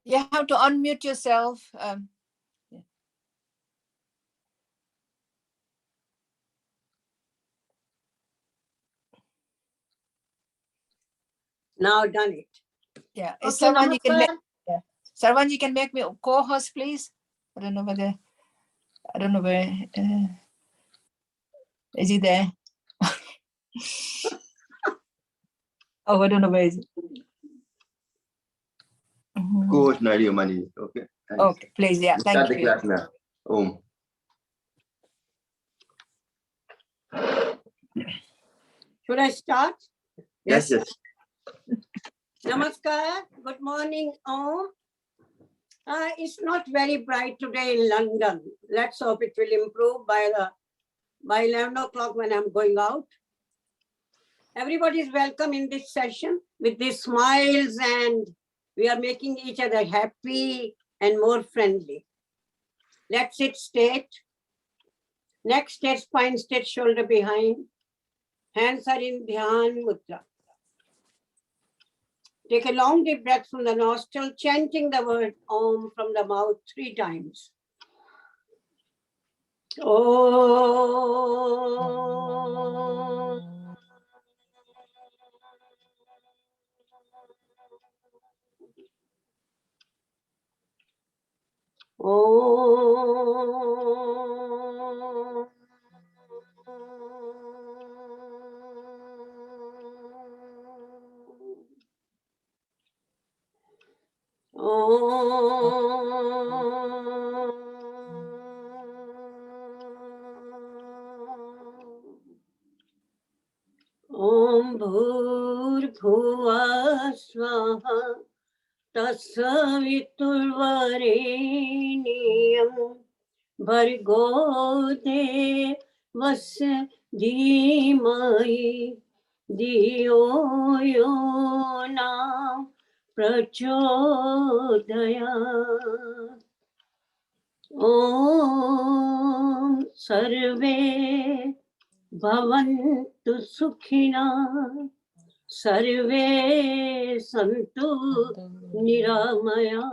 You have to unmute yourself. Yeah. Now done it. Yeah. Okay, Sarvan, you can make, namaskar. yeah. Sarvan, you can make me a co-host, please. I don't know where. Is he there? Oh, I don't know where is it. Co-host Nadia Mani. Okay. Thanks. Okay, please. Yeah. We'll Thank start the you. class now. Om. Should I start? Yes. Namaskar. Good morning, all. It's not very bright today in London. Let's hope it will improve by 11 o'clock when I'm going out. Everybody is welcome in this session with these smiles, and we are making each other happy and more friendly. Let's sit straight. Next, state spine straight, shoulder behind. Hands are in Dhyan Mudra. Take a long deep breath from the nostril, chanting the word Om from the mouth 3 times. Om. Om. Om Bhurbhuva Swaha Tasaviturvareniyam Bhargo Devasya Dhimai Diyo Yona Prachodaya. Om Sarve Bhavantu Sukhina Sarve Santu Niramaya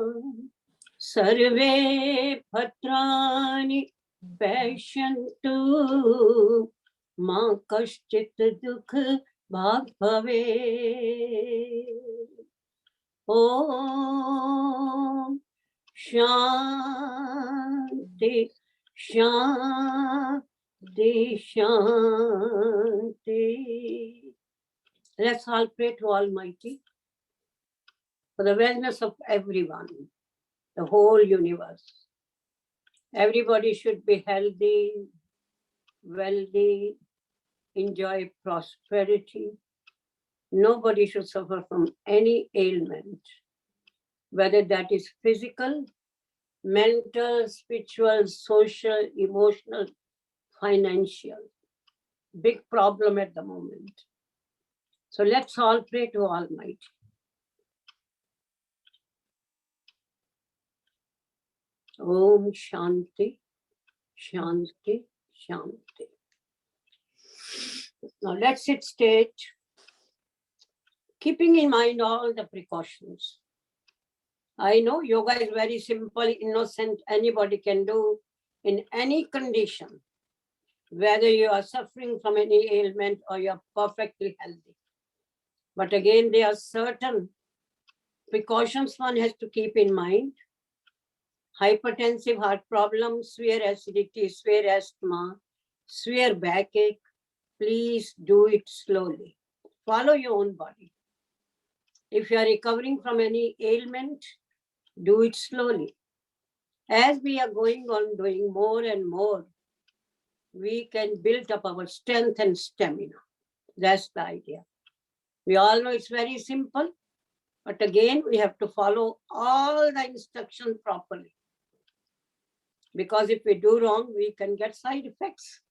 Sarve Bhadrani Pashantu Ma Kaschit Dukh Bhag Bhave. Om Shanti Shanti Shanti. Let's all pray to Almighty for the wellness of everyone, the whole universe. Everybody should be healthy, wealthy, enjoy prosperity. Nobody should suffer from any ailment, whether that is physical, mental, spiritual, social, emotional, financial. Big problem at the moment. So let's all pray to Almighty. Om Shanti, Shanti, Shanti. Now let's sit straight, keeping in mind all the precautions. I know yoga is very simple, innocent, anybody can do in any condition, whether you are suffering from any ailment or you are perfectly healthy. But again, there are certain precautions one has to keep in mind. Hypertensive heart problems, severe acidity, severe asthma, severe backache, please do it slowly. Follow your own body. If you are recovering from any ailment, do it slowly. As we are going on doing more and more, we can build up our strength and stamina. That's the idea. We all know it's very simple, but again, we have to follow all the instructions properly. Because if we do wrong, we can get side effects.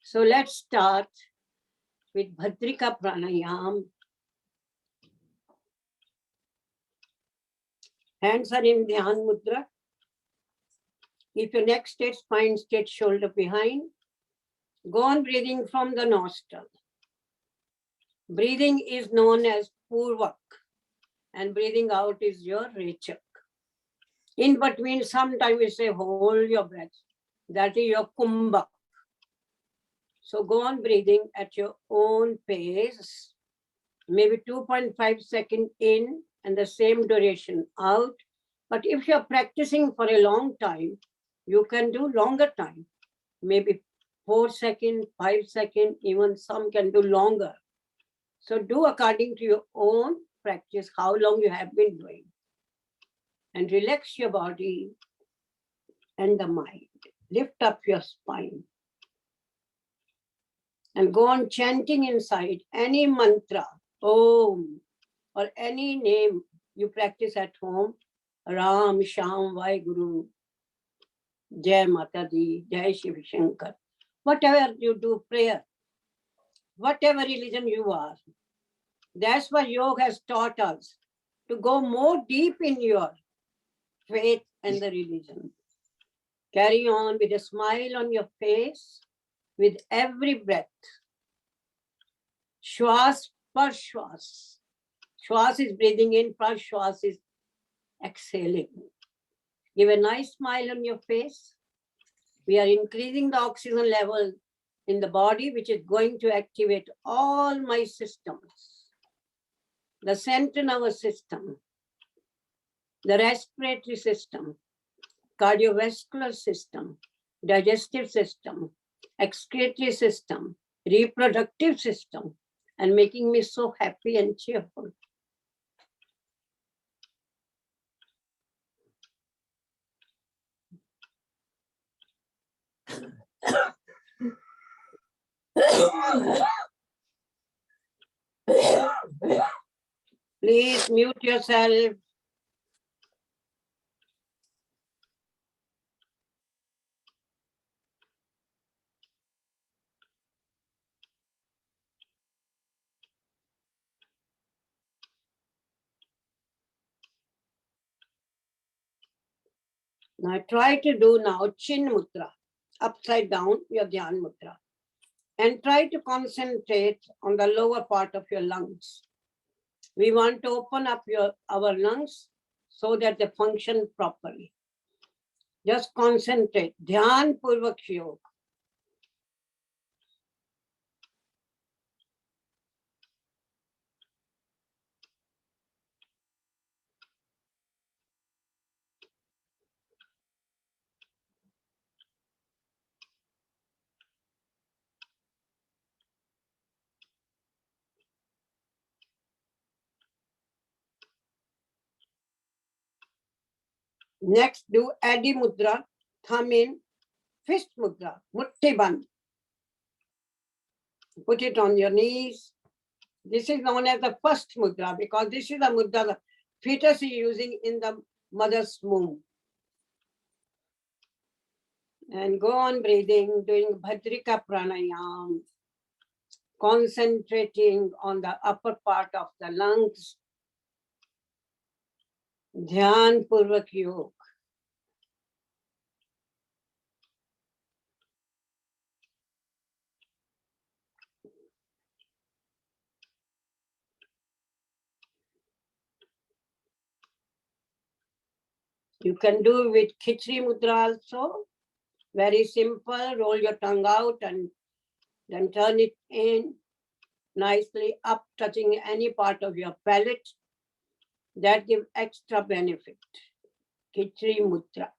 So let's start with Bhadrika Pranayam. Hands are in Dhyan Mudra. Keep your neck straight, spine straight, shoulder behind. Go on breathing from the nostril. Breathing is known as Purvak. and breathing out is your rechak. In between, sometimes we say, hold your breath. That is your kumbhak. So go on breathing at your own pace, maybe 2.5 seconds in and the same duration out. But if you're practicing for a long time, you can do longer time, maybe 4 seconds, 5 seconds, even some can do longer. So do according to your own practice, how long you have been doing. And relax your body and the mind. Lift up your spine. And go on chanting inside any mantra, Om, or any name you practice at home. Ram, Sham, Vaheguru, Jai Mata Di, Jai Shiv Shankar. Whatever you do, prayer, whatever religion you are. That's what yoga has taught us, to go more deep in your faith and the religion. Carry on with a smile on your face with every breath. Shwas per shwas. Shwas is breathing in, per shwas is exhaling. Give a nice smile on your face. We are increasing the oxygen level in the body, which is going to activate all my systems. The central nervous system, the respiratory system, cardiovascular system, digestive system, excretory system, reproductive system, and making me so happy and cheerful. Please mute yourself. Now try to do now Chin Mudra, upside down your Dhyan Mudra. And try to concentrate on the lower part of your lungs. We want to open up our lungs so that they function properly. Just concentrate. Dhyan Purvak Yoga. Next, do Adi Mudra, thumb in, fist Mudra, Mutti Bandh. Put it on your knees. This is known as the first Mudra because this is the Mudra the fetus is using in the mother's womb. And go on breathing, doing Bhadrika Pranayam, concentrating on the upper part of the lungs. Dhyan Purvak Yoga. You can do with Khichdi Mudra also. Very simple. Roll your tongue out and then turn it in nicely up, touching any part of your palate. That gives extra benefit. Khichdi Mudra.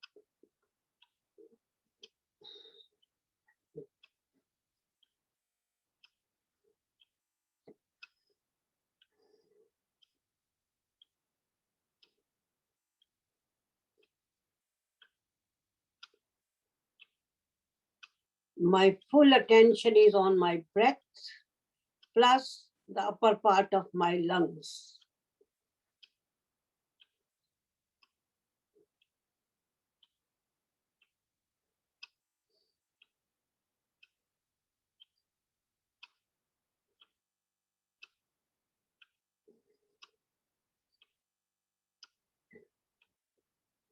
My full attention is on my breath plus the upper part of my lungs.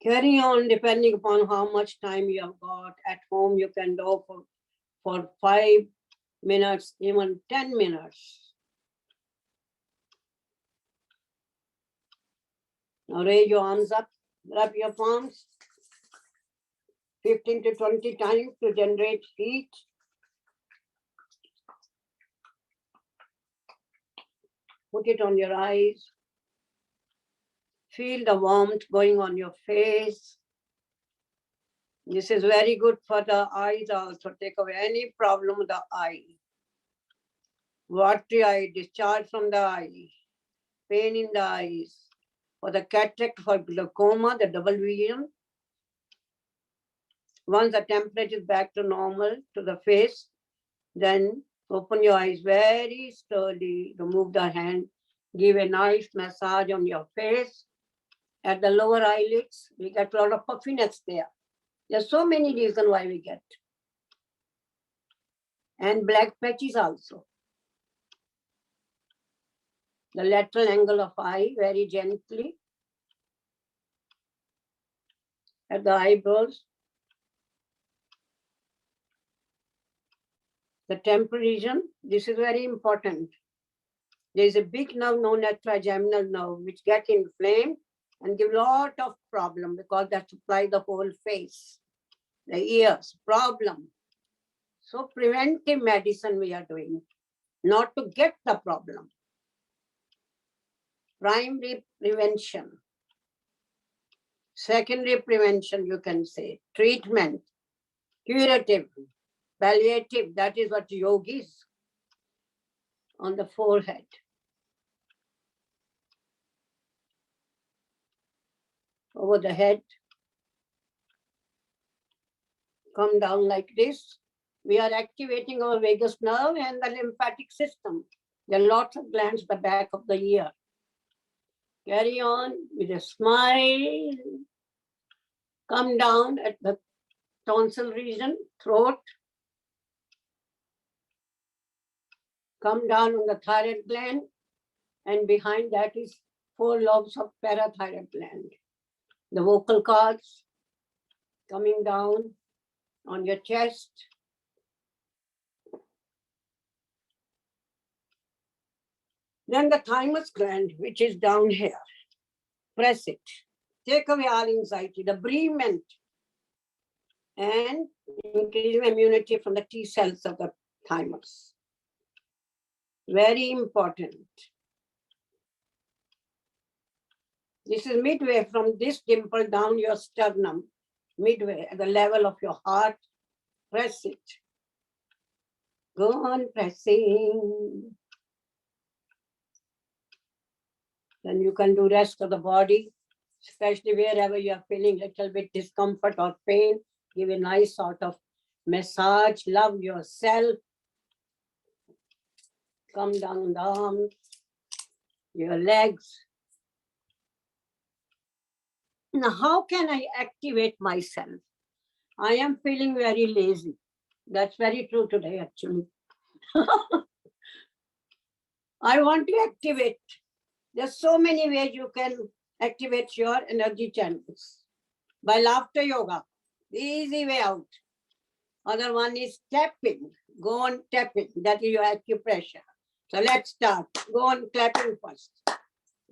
Carry on depending upon how much time you have got. At home, you can do for 5 minutes, even 10 minutes. Now raise your arms up, rub your palms 15 to 20 times to generate heat. Put it on your eyes. Feel the warmth going on your face. This is very good for the eyes also. Take away any problem with the eye. Watery eye, discharge from the eye, pain in the eyes. For the cataract, for glaucoma, the double vision. Once the temperature is back to normal to the face, then open your eyes very slowly, remove the hand, give a nice massage on your face. At the lower eyelids, we get a lot of puffiness there. There's so many reasons why we get. And black patches also. The lateral angle of eye, very gently. At the eyebrows. The temporal region, this is very important. There is a big nerve known as trigeminal nerve, which gets inflamed and give a lot of problem because that supply the whole face, the ears, problem. So preventive medicine we are doing, not to get the problem. Primary prevention. Secondary prevention, you can say. Treatment, curative, palliative, that is what yogis on the forehead. Over the head. Come down like this. We are activating our vagus nerve and the lymphatic system. There are lots of glands at the back of the ear. Carry on with a smile. Come down at the tonsil region, throat. Come down on the thyroid gland. And behind that is 4 lobes of parathyroid gland. The vocal cords coming down on your chest. Then the thymus gland, which is down here. Press it. Take away all anxiety, the bereavement, and increase immunity from the T cells of the thymus. Very important. This is midway from this dimple down your sternum, midway at the level of your heart. Press it. Go on pressing. Then you can do rest of the body, especially wherever you are feeling a little bit discomfort or pain. Give a nice sort of massage. Love yourself. Come down the arms, your legs. Now, how can I activate myself? I am feeling very lazy. That's very true today, actually. I want to activate. There's so many ways you can activate your energy channels. By laughter yoga, easy way out. Other one is tapping. Go on tapping. That is your acupressure. So let's start. Go on clapping first.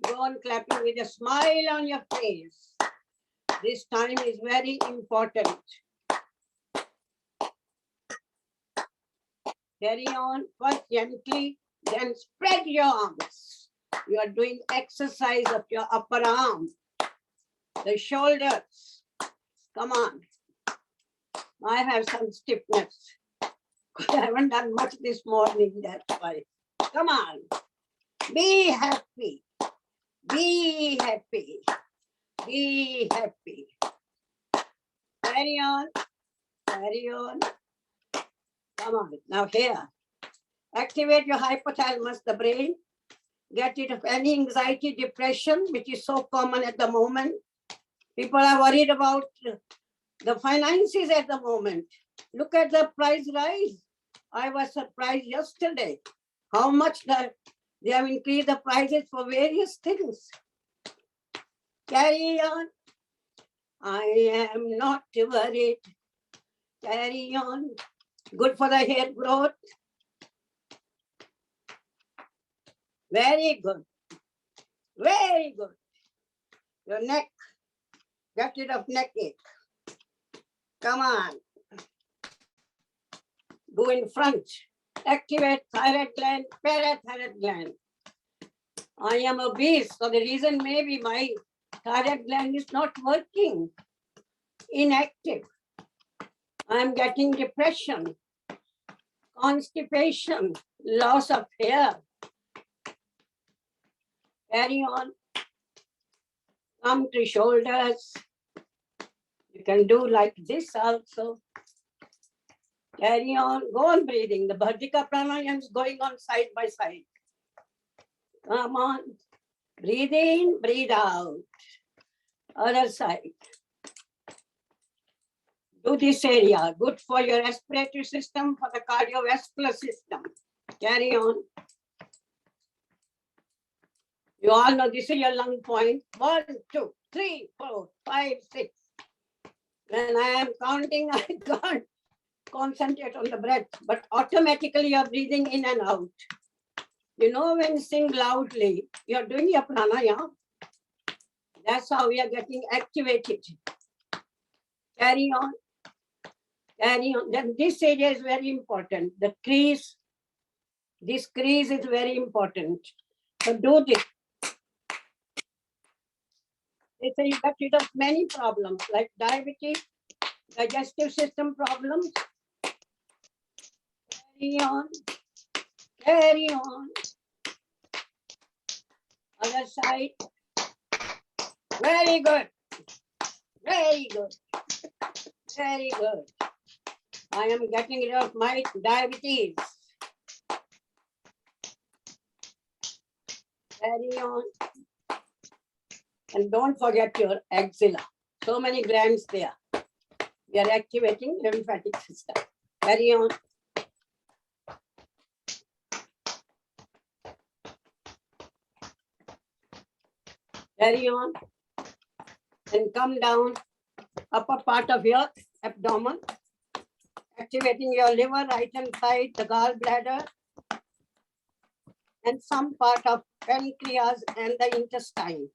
Go on clapping with a smile on your face. This time is very important. Carry on first gently, then spread your arms. You are doing exercise of your upper arm, the shoulders. Come on. I have some stiffness. I haven't done much this morning, that's why. Come on. Be happy. Be happy. Be happy. Carry on. Carry on. Come on. Now here. Activate your hypothalamus, the brain. Get rid of any anxiety, depression, which is so common at the moment. People are worried about the finances at the moment. Look at the price rise. I was surprised yesterday how much they have increased the prices for various things. Carry on. I am not worried. Carry on. Good for the hair growth. Very good. Very good. Your neck. Get rid of neck ache. Come on. Go in front. Activate thyroid gland, parathyroid gland. I am obese, so the reason may be my thyroid gland is not working. Inactive. I am getting depression, constipation, loss of hair. Carry on. Come to shoulders. You can do like this also. Carry on. Go on breathing. The Bhardika pranayama is going on side by side. Come on. Breathe in, breathe out. Other side. Do this area. Good for your respiratory system, for the cardiovascular system. Carry on. You all know this is your lung point. 1, 2, 3, 4, 5, 6. When I am counting, I can't concentrate on the breath, but automatically you're breathing in and out. You know, when you sing loudly, you're doing your pranayama. That's how we are getting activated. Carry on. Carry on. Then this area is very important. The crease, this crease is very important. So do this. They say you get rid of many problems like diabetes, digestive system problems. Carry on. Carry on. Other side. Very good. Very good. Very good. I am getting rid of my diabetes. Carry on. And don't forget your axilla. So many glands there. We are activating lymphatic system. Carry on. Carry on. And come down. Upper part of your abdomen. Activating your liver, right hand side, the gallbladder. And some part of pancreas and the intestine.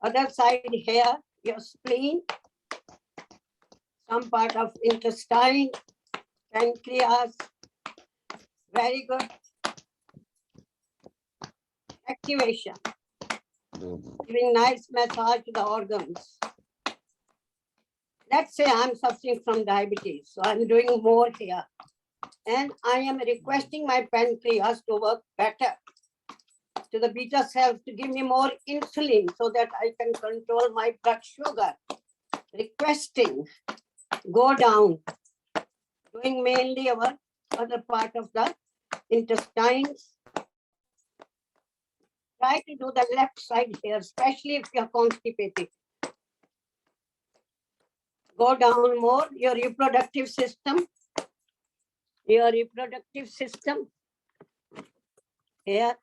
Other side here, your spleen, some part of intestine, pancreas. Very good. Activation. Giving nice massage to the organs. Let's say I'm suffering from diabetes, so I'm doing more here. And I am requesting my pancreas to work better, to the beta cells to give me more insulin so that I can control my blood sugar. Requesting, go down, doing mainly our other part of the intestines. Try to do the left side here, especially if you're constipated. Go down more, your reproductive system. Your reproductive system here.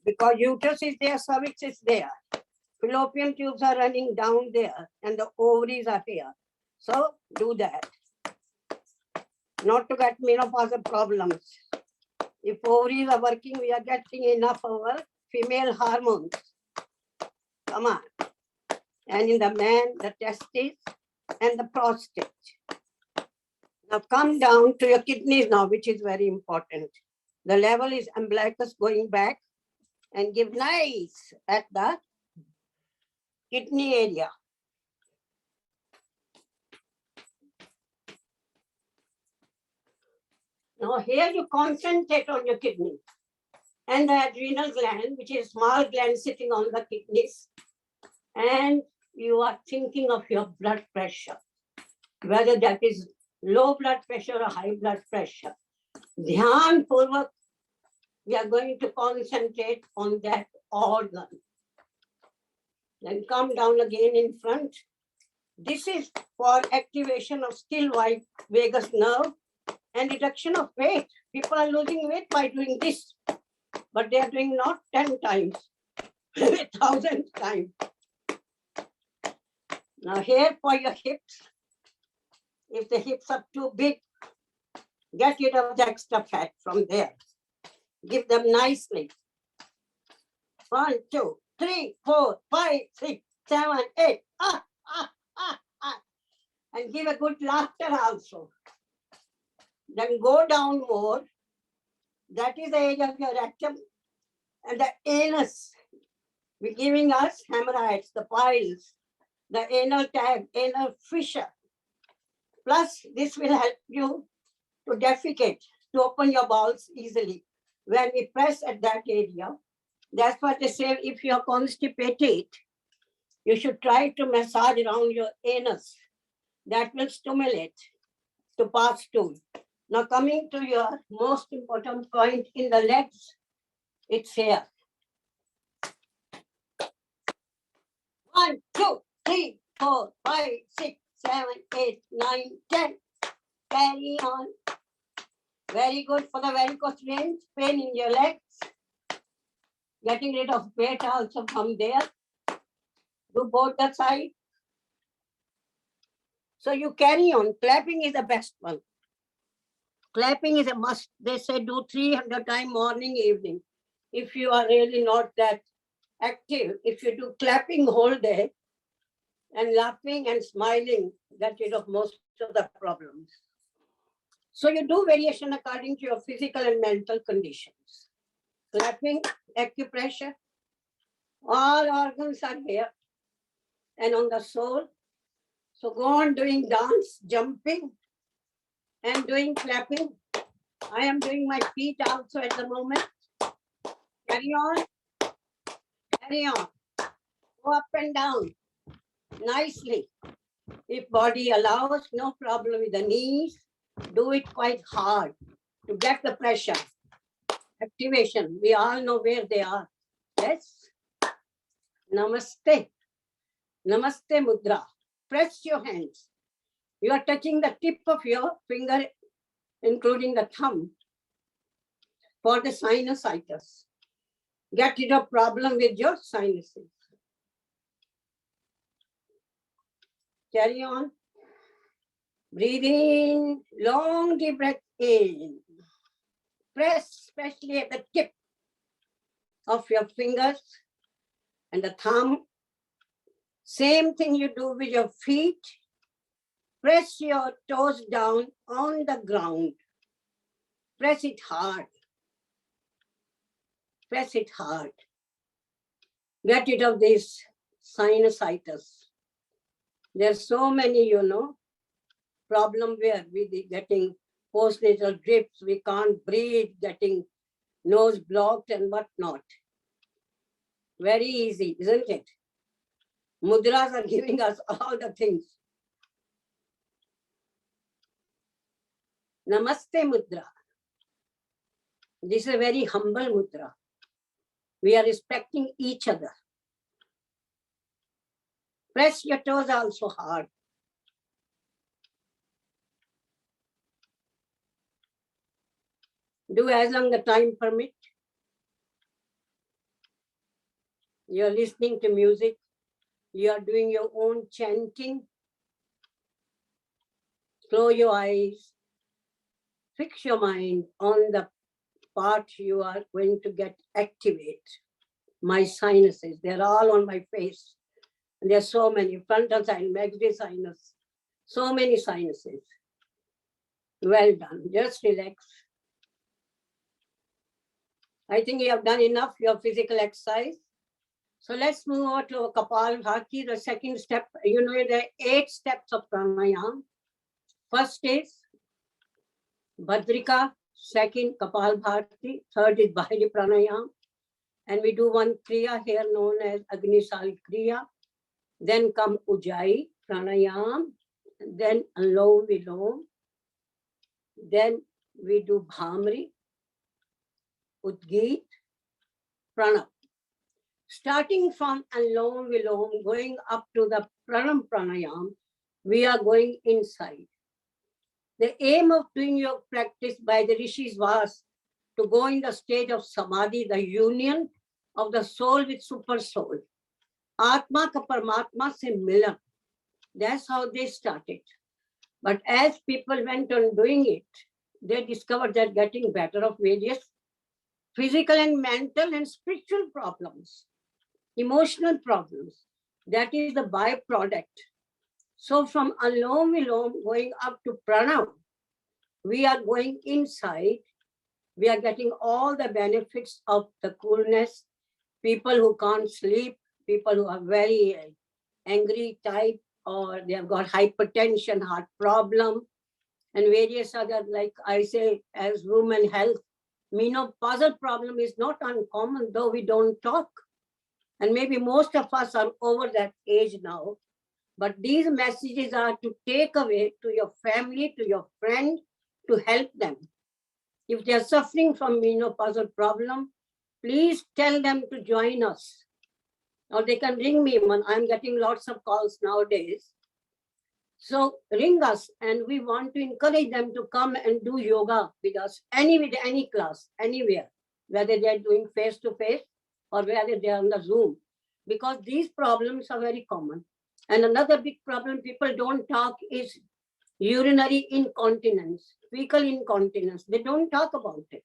Because uterus is there, cervix is there. Fallopian tubes are running down there and the ovaries are here. So do that. Not to get menopausal problems. If ovaries are working, we are getting enough of our female hormones. Come on. And in the man, the testes and the prostate. Now come down to your kidneys now, which is very important. The level is umbilicus going back and give nice at the kidney area. Now here you concentrate on your kidney and the adrenal gland, which is small gland sitting on the kidneys. And you are thinking of your blood pressure, whether that is low blood pressure or high blood pressure. Dhyan purvak, we are going to concentrate on that organ. Then come down again in front. This is for activation of still white vagus nerve and reduction of weight. People are losing weight by doing this, but they are doing not 10 times, 1,000 times. Now here for your hips, if the hips are too big, get rid of the extra fat from there. Give them nicely. 1, 2, 3, 4, 5, 6, 7, 8. And give a good laughter also. Then go down more. That is the age of your rectum and the anus. We're giving us hemorrhoids, the piles, the anal tag, anal fissure. Plus, this will help you to defecate, to open your bowels easily. When we press at that area, that's what they say, if you're constipated, you should try to massage around your anus. That will stimulate to pass stool. Now coming to your most important point in the legs, it's here. 1, 2, 3, 4, 5, 6, 7, 8, 9, 10. Carry on. Very good for the varicose veins, pain in your legs. Getting rid of weight also from there. Do both the side. So you carry on. Clapping is the best one. Clapping is a must. They say do 300 times morning, evening. If you are really not that active, if you do clapping whole day and laughing and smiling, get rid of most of the problems. So you do variation according to your physical and mental conditions. Clapping, acupressure, all organs are here and on the soul. So go on doing dance, jumping, and doing clapping. I am doing my feet also at the moment. Carry on. Carry on. Go up and down nicely. If body allows, no problem with the knees. Do it quite hard to get the pressure. Activation. We all know where they are. Yes. Namaste. Namaste mudra. Press your hands. You are touching the tip of your finger, including the thumb, for the sinusitis. Get rid of problem with your sinuses. Carry on. Breathe in, long deep breath in. Press especially at the tip of your fingers and the thumb. Same thing you do with your feet. Press your toes down on the ground. Press it hard. Press it hard. Get rid of this sinusitis. There's so many, problem where we getting postnatal drips, we can't breathe, getting nose blocked and whatnot. Very easy, isn't it? Mudras are giving us all the things. Namaste mudra. This is a very humble mudra. We are respecting each other. Press your toes also hard. Do as long the time permit. You are listening to music. You are doing your own chanting. Close your eyes. Fix your mind on the part you are going to get activate. My sinuses, they're all on my face. And there's so many, frontal sinus, maxillary sinus, so many sinuses. Well done, just relax. I think you have done enough your physical exercise. So let's move on to Kapalbhati, the second step. There are 8 steps of pranayama. First is Bhadrika, second Kapalbhati, third is Bahari pranayama. And we do one kriya here known as Agnisal kriya. Then come Ujjayi pranayama, then Anulom Vilom. Then we do Bhamri, Udgit, Pranam. Starting from Anulom Vilom, going up to the Pranam Pranayam, we are going inside. The aim of doing your practice by the Rishis was to go in the state of Samadhi, the union of the soul with super soul. Atma ka Paramatma se milan. That's how they started. But as people went on doing it, they discovered that getting better of various physical and mental and spiritual problems, emotional problems. That is the byproduct. So from Alom Vilom going up to Pranam, we are going inside. We are getting all the benefits of the coolness. People who can't sleep, people who are very angry type, or they have got hypertension, heart problem, and various other, like I say, as women health, menopausal problem is not uncommon, though we don't talk. And maybe most of us are over that age now. But these messages are to take away to your family, to your friend, to help them. If they are suffering from menopausal problem, please tell them to join us. Or they can ring me. I'm getting lots of calls nowadays. So ring us, and we want to encourage them to come and do yoga with us, any class, anywhere, whether they're doing face-to-face or whether they're on the Zoom, because these problems are very common. And another big problem people don't talk is urinary incontinence, fecal incontinence. They don't talk about it.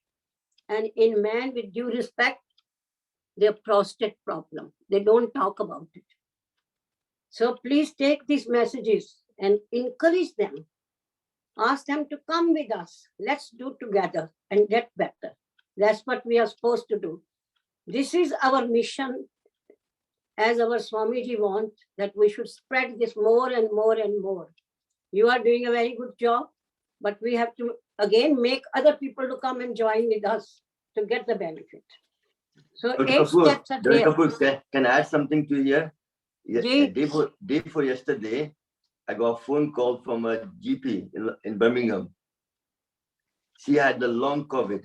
And in men, with due respect, their prostate problem. They don't talk about it. So please take these messages and encourage them. Ask them to come with us. Let's do together and get better. That's what we are supposed to do. This is our mission, as our Swamiji wants, that we should spread this more and more and more. You are doing a very good job, but we have to, again, make other people to come and join with us to get the benefit. So Dr. 8 Kapur, steps are Dr. there. Kapur, can I add something to here? Ji. Day before yesterday, I got a phone call from a GP in Birmingham. She had the long COVID.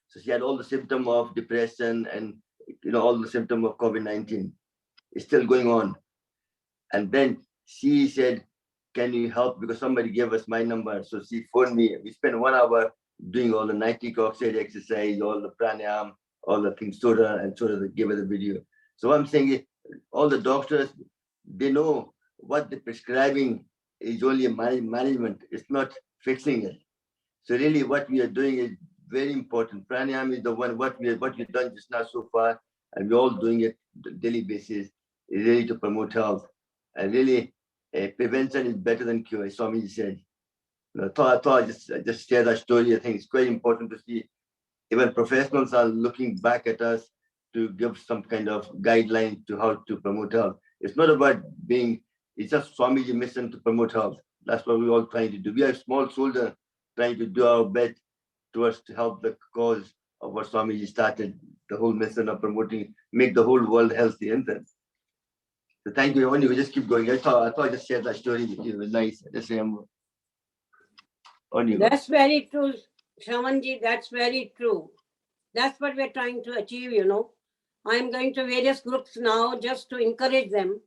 So she had all the symptoms of depression and all the symptoms of COVID-19. It's still going on. And then she said, can you help? Because somebody gave us my number. So she phoned me. We spent 1 hour doing all the nitric oxide exercise, all the pranayam, all the things, and they gave us the video. So I'm saying all the doctors, they know what they're prescribing is only a management. It's not fixing it. So really what we are doing is very important. Pranayam is the one, what we've done just now so far, and we're all doing it on a daily basis, is really to promote health. And really, prevention is better than cure, as Swami said. I thought I just share that story. I think it's quite important to see even professionals are looking back at us to give some kind of guideline to how to promote health. It's not about it's just Swamiji's mission to promote health. That's what we're all trying to do. We are small soldiers trying to do our best towards to help the cause of what Swamiji started, the whole mission of promoting, make the whole world healthy. And then, so thank you. We just keep going. I thought I just shared that story with you. It was nice. Just remember. That's very true, Shravanji. That's very true. That's what we're trying to achieve, I'm going to various groups now just to encourage them.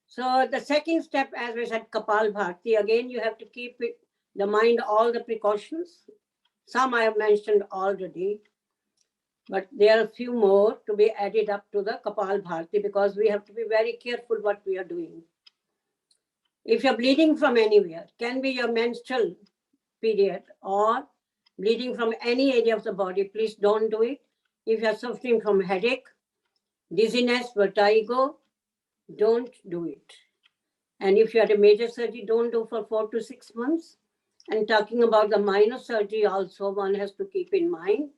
So the second step, as we said, Kapal Bharti, again, you have to keep the mind, all the precautions. Some I have mentioned already, but there are a few more to be added up to the Kapal Bharti, because we have to be very careful what we are doing. If you're bleeding from anywhere, can be your menstrual period or bleeding from any area of the body, please don't do it. If you're suffering from headache, dizziness, vertigo, don't do it. And if you had a major surgery, don't do for 4 to 6 months. And talking about the minor surgery also, one has to keep in mind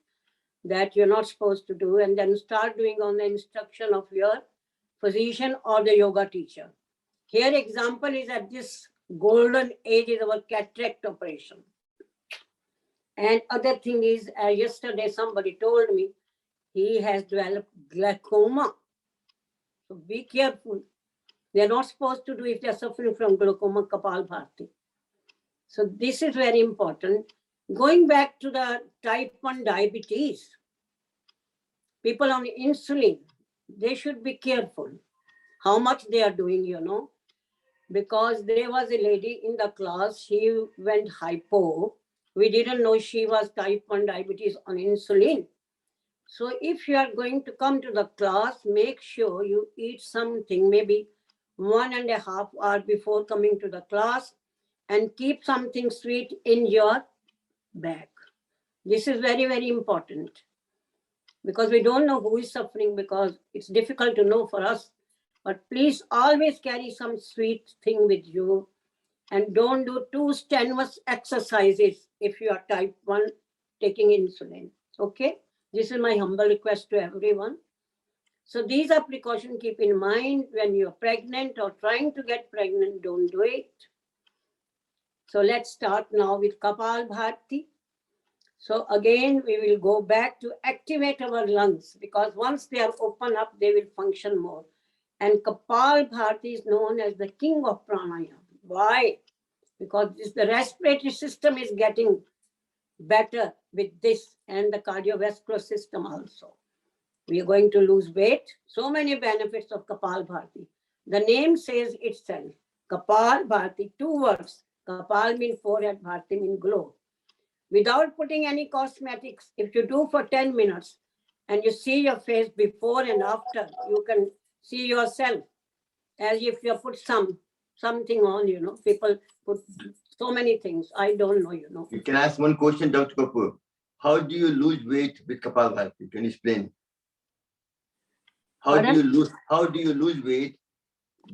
that you're not supposed to do, and then start doing on the instruction of your physician or the yoga teacher. Here example is at this golden age is our cataract operation. And other thing is, yesterday somebody told me he has developed glaucoma. So be careful. They're not supposed to do if they're suffering from glaucoma, Kapal Bharti. So this is very important. Going back to the type 1 diabetes, people on insulin, they should be careful how much they are doing, because there was a lady in the class, she went hypo. We didn't know she was type 1 diabetes on insulin. So if you are going to come to the class, make sure you eat something, maybe 1.5 hours before coming to the class, and keep something sweet in your bag. This is very, very important, because we don't know who is suffering, because it's difficult to know for us. But please always carry some sweet thing with you, and don't do too strenuous exercises if you are type 1 taking insulin. Okay? This is my humble request to everyone. So these are precautions. Keep in mind when you're pregnant or trying to get pregnant, don't do it. So let's start now with Kapal Bharti. So again, we will go back to activate our lungs, because once they are open up, they will function more. And Kapal Bharti is known as the king of pranayama. Why? Because the respiratory system is getting better with this, and the cardiovascular system also. We are going to lose weight. So many benefits of Kapal Bharti. The name says itself. Kapal Bharti, 2 words. Kapal means forehead, Bharti means glow. Without putting any cosmetics, if you do for 10 minutes and you see your face before and after, you can see yourself as if you put something on, People put so many things. I don't know, You can ask one question, Dr. Kapur. How do you lose weight with Kapal Bharti? Can you explain? How do you lose weight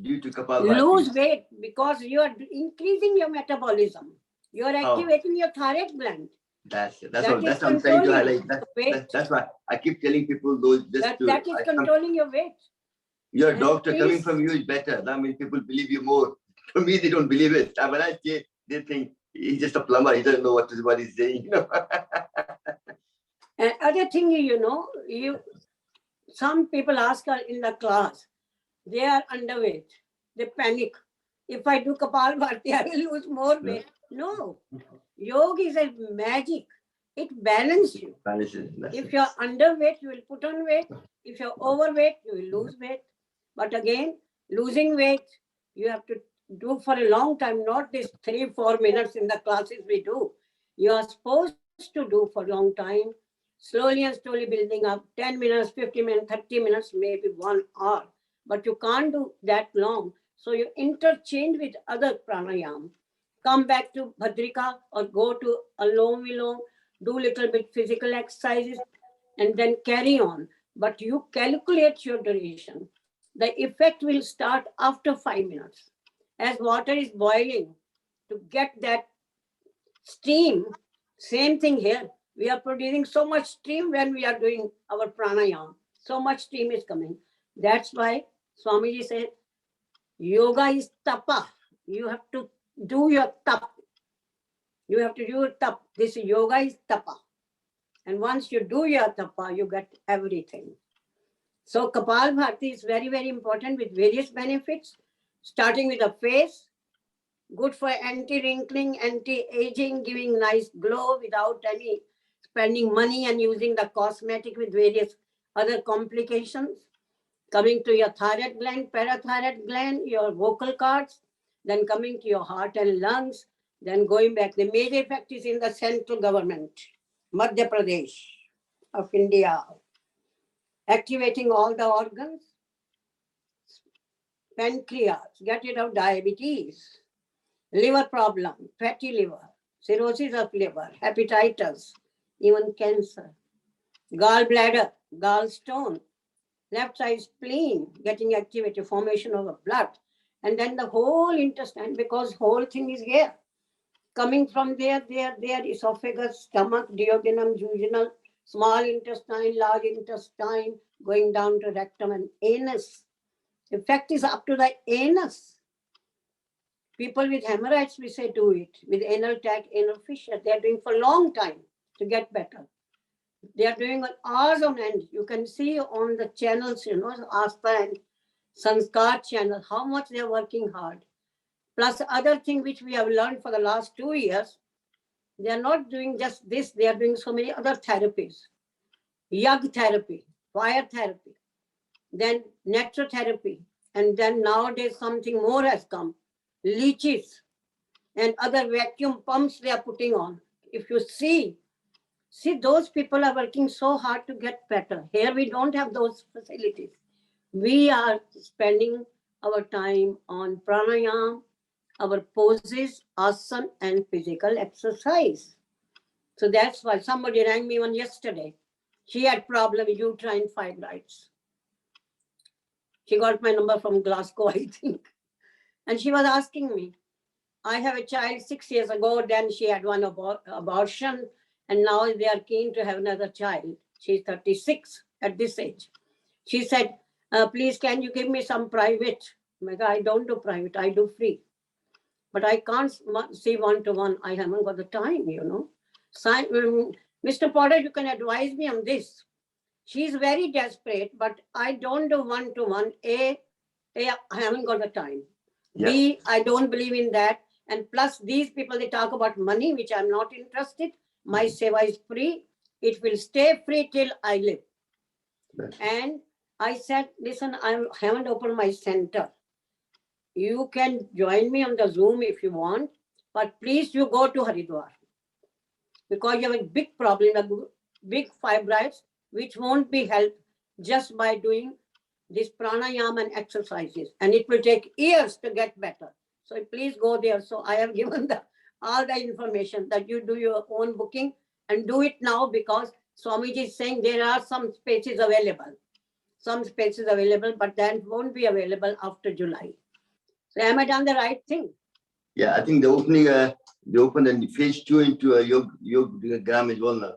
due to Kapal Bharti? Lose weight because you are increasing your metabolism. You are activating your thyroid gland. That's what I'm trying to highlight. That's why I keep telling people that is controlling your weight. Your doctor coming from you is better. That means people believe you more. For me, they don't believe it. When I say, they think he's just a plumber. He doesn't know what he's saying. And other thing, some people ask her in the class, they are underweight. They panic. If I do Kapal Bharti, I will lose more weight. No. Yoga is a magic. It balances you. If you're underweight, you will put on weight. If you're overweight, you will lose weight. But again, losing weight, you have to do for a long time, not this 3-4 minutes in the classes we do. You are supposed to do for a long time, slowly and slowly building up 10 minutes, 50 minutes, 30 minutes, maybe 1 hour. But you can't do that long. So you interchange with other pranayam. Come back to Bhadrika or go to Alom Vilom, do little bit physical exercises, and then carry on. But you calculate your duration. The effect will start after 5 minutes. As water is boiling, to get that steam, same thing here. We are producing so much steam when we are doing our pranayama. So much steam is coming. That's why Swamiji said, yoga is tapa. You have to do your tap. You have to do your tap. This yoga is tapa. And once you do your tapa, you get everything. So Kapal Bharti is very, very important with various benefits, starting with the face, good for anti-wrinkling, anti-aging, giving nice glow without any spending money and using the cosmetic with various other complications. Coming to your thyroid gland, parathyroid gland, your vocal cords, then coming to your heart and lungs, then going back. The major effect is in the central government, Madhya Pradesh of India, activating all the organs, pancreas, get rid of diabetes, liver problem, fatty liver, cirrhosis of liver, hepatitis, even cancer, gallbladder, gallstone, left side spleen getting activated, formation of the blood, and then the whole intestine, because whole thing is here. Coming from there, esophagus, stomach, duodenum, jejunal, small intestine, large intestine, going down to rectum and anus. Effect is up to the anus. People with hemorrhoids, we say do it. With anal tag, anal fissure, they are doing for a long time to get better. They are doing hours on end. You can see on the channels, Asta and Sanskar channel, how much they are working hard. Plus other thing which we have learned for the last 2 years, they are not doing just this, they are doing so many other therapies. Yag therapy, fire therapy, then necrotherapy, and then nowadays something more has come, leeches and other vacuum pumps they are putting on. If you see, those people are working so hard to get better. Here we don't have those facilities. We are spending our time on pranayam, our poses, asana, and physical exercise. So that's why somebody rang me one yesterday. She had problem with uterine fibroids. She got my number from Glasgow, I think. And she was asking me, I have a child 6 years ago, then she had one abortion, and now they are keen to have another child. She's 36 at this age. She said, please, can you give me some private? I don't do private, I do free. But I can't see one-to-one. I haven't got the time, you know. So, Mr. Potter, you can advise me on this. She's very desperate, but I don't do one-to-one. A, I haven't got the time. Yeah. B, I don't believe in that. And plus, these people, they talk about money, which I'm not interested. My seva is free. It will stay free till I live. And I said, listen, I haven't opened my center. You can join me on the Zoom if you want, but please you go to Haridwar. Because you have a big problem, big fibroids, which won't be helped just by doing this pranayama and exercises. And it will take years to get better. So please go there. So I have given all the information that you do your own booking and do it now, because Swamiji is saying there are some spaces available. Some spaces available, but that won't be available after July. So am I done the right thing? Yeah, I think they opened the phase 2 into a yoga gram as well now.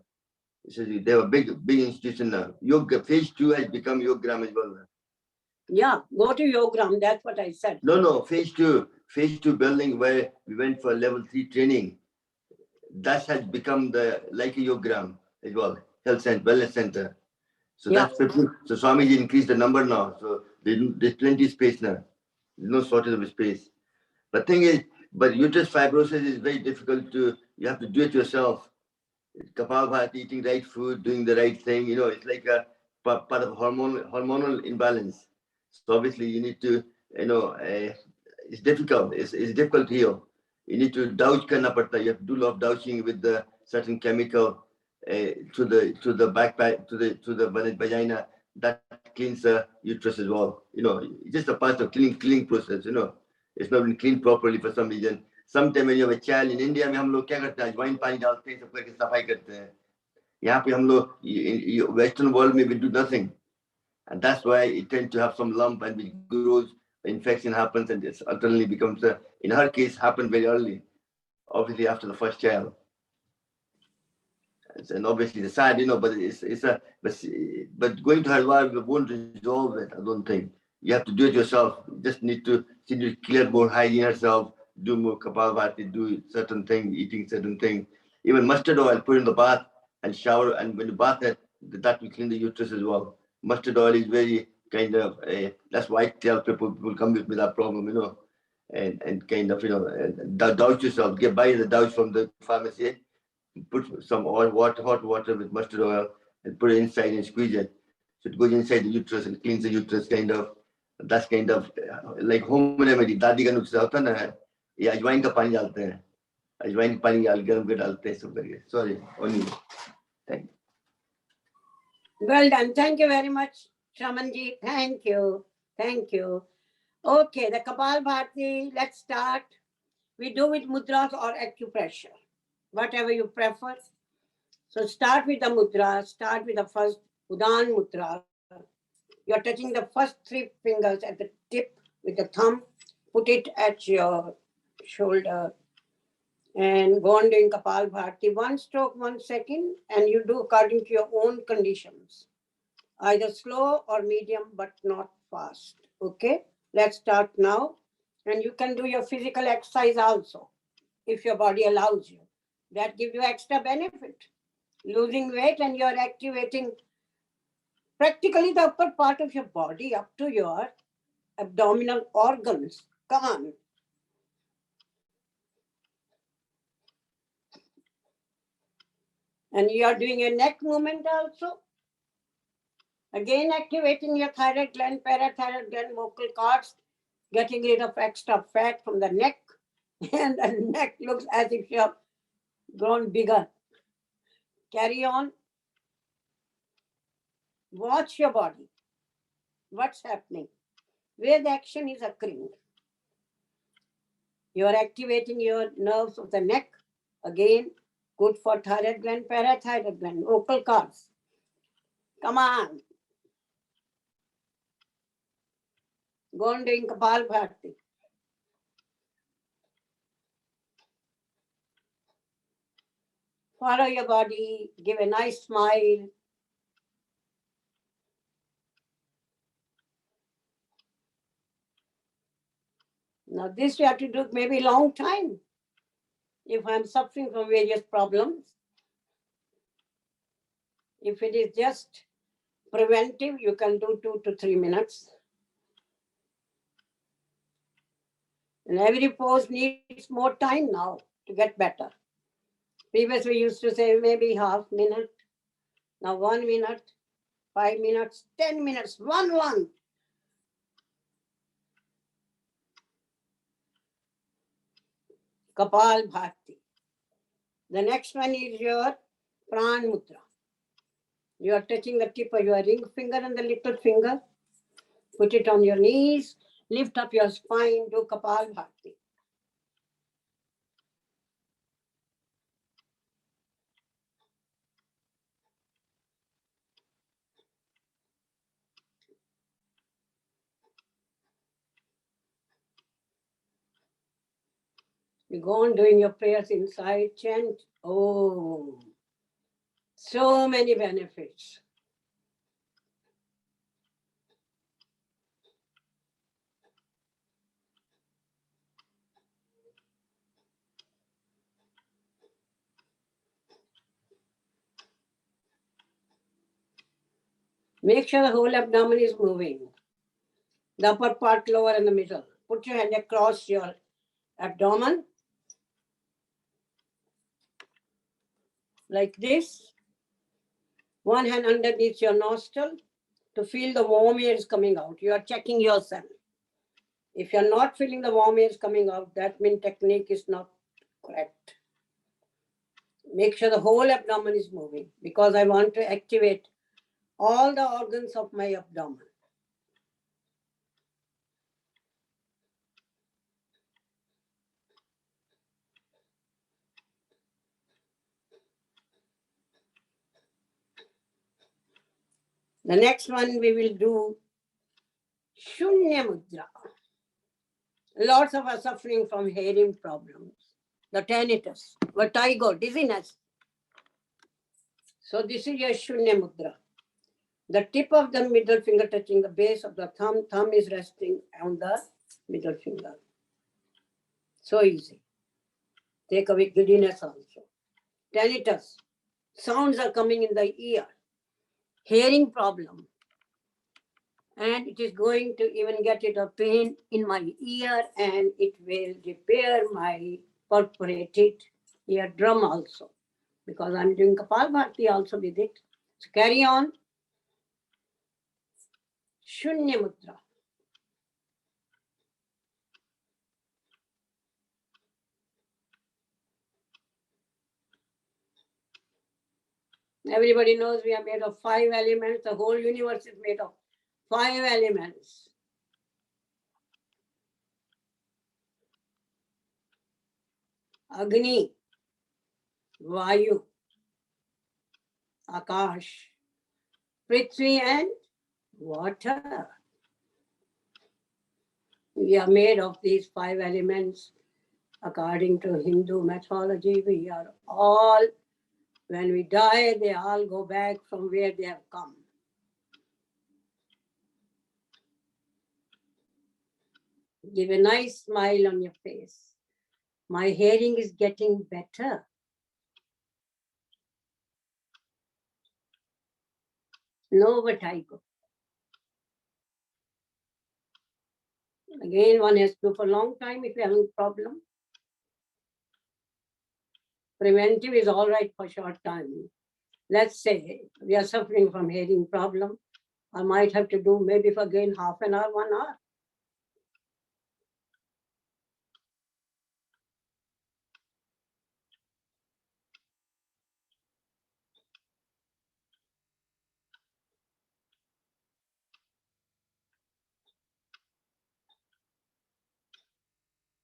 So they have a big institution now. Yoga phase 2 has become yoga gram as well now. Yeah, go to Yogram. That's what I said. No, phase 2 building where we went for level 3 training. That has become like a yoga gram as well, health center, wellness center. So Yeah. that's 50. So Swamiji increased the number now. So there's plenty of space now. There's no shortage of space. The thing is, but uterus fibrosis is very difficult you have to do it yourself. Kapalbhati, eating right food, doing the right thing, you know, it's like a part of hormonal imbalance. So obviously you need to, you know, it's difficult. It's difficult to heal. You need to douche karna padta. You have to do a lot of douching with the certain chemical to the backpack to the vagina that cleans the uterus as well. You know, it's just a part of cleaning process. You know, it's not been cleaned properly for some reason. Sometimes when you have a child in India, में हम लोग क्या करते हैं अजवाइन पानी डालते हैं सब करके सफाई करते हैं यहाँ पे हम लोग Western world में we do nothing, and that's why it tends to have some lump and it grows, infection happens, and it suddenly becomes in her case happened very early, obviously after the first child. And obviously the sad, you know, but but going to Harvard won't resolve it. I don't think you have to do it yourself. You just need to clear more hygiene yourself, do more kapalbhati, do certain thing, eating certain thing. Even mustard oil, put in the bath and shower, and when you bath it, that will clean the uterus as well. Mustard oil is very kind of that's why I tell people come with that problem, you know, and kind of, you know, douche yourself. Buy the douche from the pharmacy. Put some hot water with mustard oil and put it inside and squeeze it. So it goes inside the uterus and cleans the uterus kind of. That's kind of like home remedy. दादी का नुस्खा होता है ना, ये अजवाइन का पानी डालते हैं, अजवाइन का पानी गर्म के डालते हैं सब करके. Sorry, only. Thank you. Well done. Thank you very much, Shamanji. Thank you. Thank you. Okay, the Kapalbhati, let's start. We do with mudras or acupressure, whatever you prefer. So start with the mudra. Start with the first Udan mudra. You're touching the first 3 fingers at the tip with the thumb. Put it at your shoulder and go on doing Kapalbhati. 1 stroke, 1 second, and you do according to your own conditions. Either slow or medium, but not fast. Okay, let's start now. And you can do your physical exercise also, if your body allows you. That gives you extra benefit. Losing weight and you're activating practically the upper part of your body up to your abdominal organs. Come on. And you are doing a neck movement also. Again, activating your thyroid gland, parathyroid gland, vocal cords, getting rid of extra fat from the neck. And the neck looks as if you have grown bigger. Carry on. Watch your body. What's happening? Where the action is occurring. You are activating your nerves of the neck. Again, Good for thyroid gland, parathyroid gland, vocal cords. Come on. Go on doing Kapalbhati. Follow your body, give a nice smile. Now this you have to do maybe long time. If I'm suffering from various problems, if it is just preventive, you can do 2 to 3 minutes. And every pose needs more time now to get better. Previously, we used to say maybe half minute. Now 1 minute, 5 minutes, 10 minutes, one. Kapal Bhati. The next one is your Pran Mudra. You are touching the tip of your ring finger and the little finger. Put it on your knees. Lift up your spine. Do Kapal Bhati. You go on doing your prayers inside. Chant. Oh, so many benefits. Make sure the whole abdomen is moving. The upper part, lower, and the middle. Put your hand across your abdomen like this. One hand underneath your nostril to feel the warm air is coming out. You are checking yourself. If you're not feeling the warm air is coming out, that means technique is not correct. Make sure the whole abdomen is moving because I want to activate all the organs of my abdomen. The next one we will do Shunya Mudra. Lots of us suffering from hearing problems, the tinnitus, vertigo, dizziness. So this is your Shunya Mudra. The tip of the middle finger touching the base of the thumb. Thumb is resting on the middle finger. So easy. Take away giddiness also. Tinnitus. Sounds are coming in the ear. Hearing problem. And it is going to even get it a pain in my ear and it will repair my perforated eardrum also. Because I'm doing Kapalbhati also with it. So carry on. Shunya Mudra. Everybody knows we are made of 5 elements. The whole universe is made of 5 elements. Agni, Vayu, Akash, Prithvi and water. We are made of these 5 elements. According to Hindu mythology, we are all, when we die, they all go back from where they have come. Give a nice smile on your face. My hearing is getting better. No vertigo. Again, one has to do for a long time if you have a problem. Preventive is all right for short time. Let's say we are suffering from hearing problem. I might have to do maybe for again half an hour, 1 hour.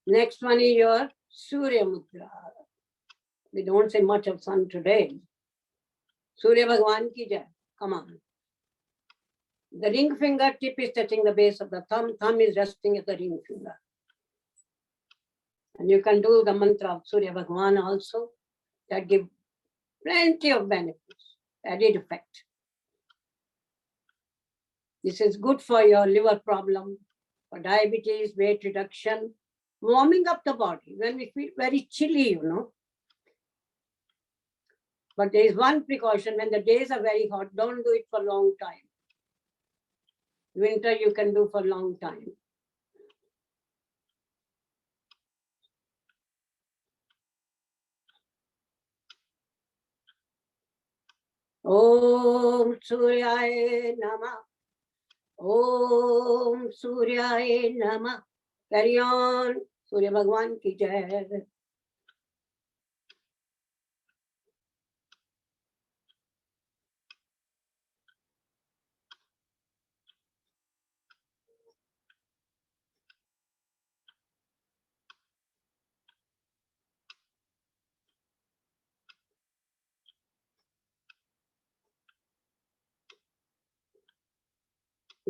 Next one is your Surya Mudra. We don't say much of sun today. Surya Bhagwan ki jai. Come on. The ring finger tip is touching the base of the thumb. Thumb is resting at the ring finger. And you can do the mantra of Surya Bhagwan also. That give plenty of benefits, added effect. This is good for your liver problem, for diabetes, weight reduction, warming up the body when we feel very chilly, you know. But there is one precaution: when the days are very hot, don't do it for a long time. Winter you can do for a long time. Om Suryaya Namah. Om Suryaya Namah. Carry on. Surya Bhagwan ki jai.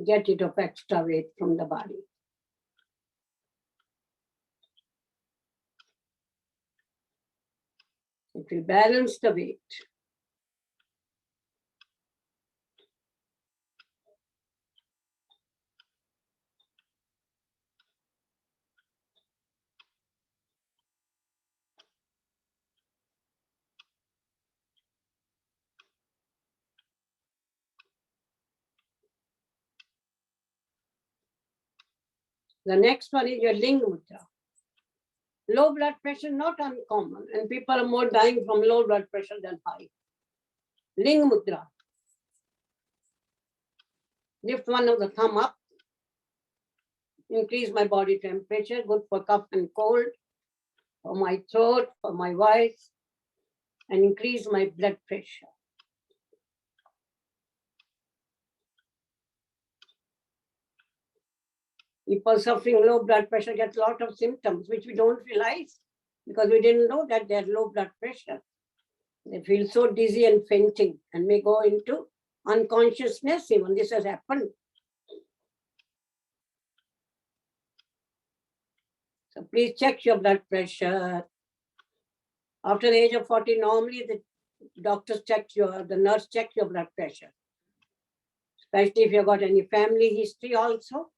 Get rid of extra weight from the body. It will balance the weight. The next one is your Ling Mudra. Low blood pressure, not uncommon, and people are more dying from low blood pressure than high. Ling Mudra. Lift one of the thumb up. Increase my body temperature, good for cough and cold, for my throat, for my voice, and increase my blood pressure. People suffering low blood pressure get a lot of symptoms which we don't realize because we didn't know that they have low blood pressure. They feel so dizzy and fainting and may go into unconsciousness even. This has happened. So please check your blood pressure. After the age of 40, normally the doctors check the nurse checks your blood pressure. Especially if you've got any family history also.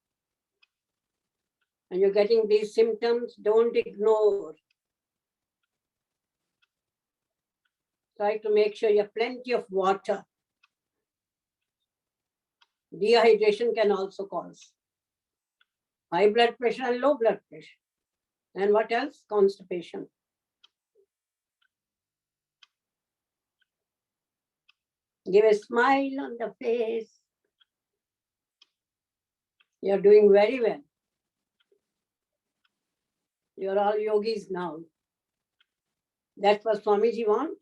And you're getting these symptoms, don't ignore. Try to make sure you have plenty of water. Dehydration can also cause high blood pressure and low blood pressure. And what else? Constipation. Give a smile on the face. You're doing very well. You're all yogis now. That's what Swamiji wants.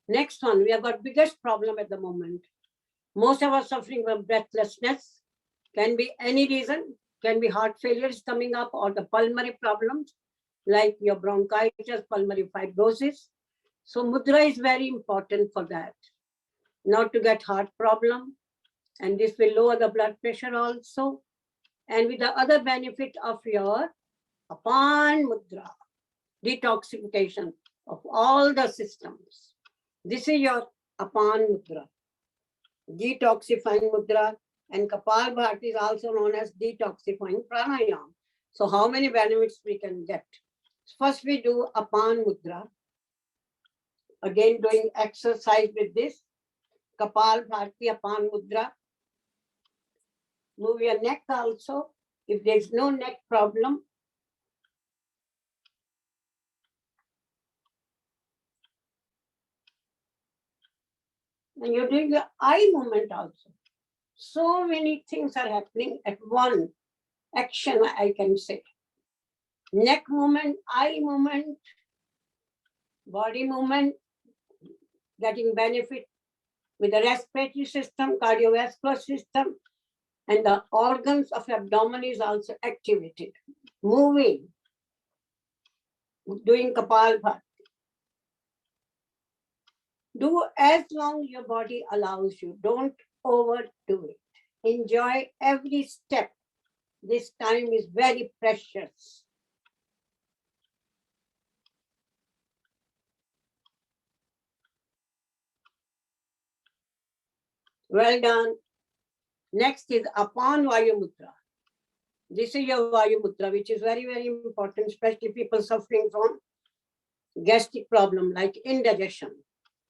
Next one, we have got biggest problem at the moment. Most of us suffering from breathlessness. Can be any reason. Can be heart failures coming up or the pulmonary problems like your bronchitis, pulmonary fibrosis. So mudra is very important for that. Not to get heart problem. And this will lower the blood pressure also. And with the other benefit of your Apan Mudra, detoxification of all the systems. This is your Apan Mudra, detoxifying Mudra, and Kapal Bharti is also known as detoxifying pranayam. So how many benefits we can get? First we do Apan Mudra. Again doing exercise with this. Kapal Bharti Apan Mudra. Move your neck also. If there is no neck problem, and you're doing the eye movement also. So many things are happening at one action, I can say. Neck movement, eye movement, body movement, getting benefit with the respiratory system, cardiovascular system, and the organs of abdomen is also activated. moving, doing Kapalbhati. Do as long your body allows you. Don't overdo it. Enjoy every step. This time is very precious. Well done. Next is Apan Vayu Mudra. This is your Vayu Mudra, which is very, very important, especially people suffering from gastric problem like indigestion.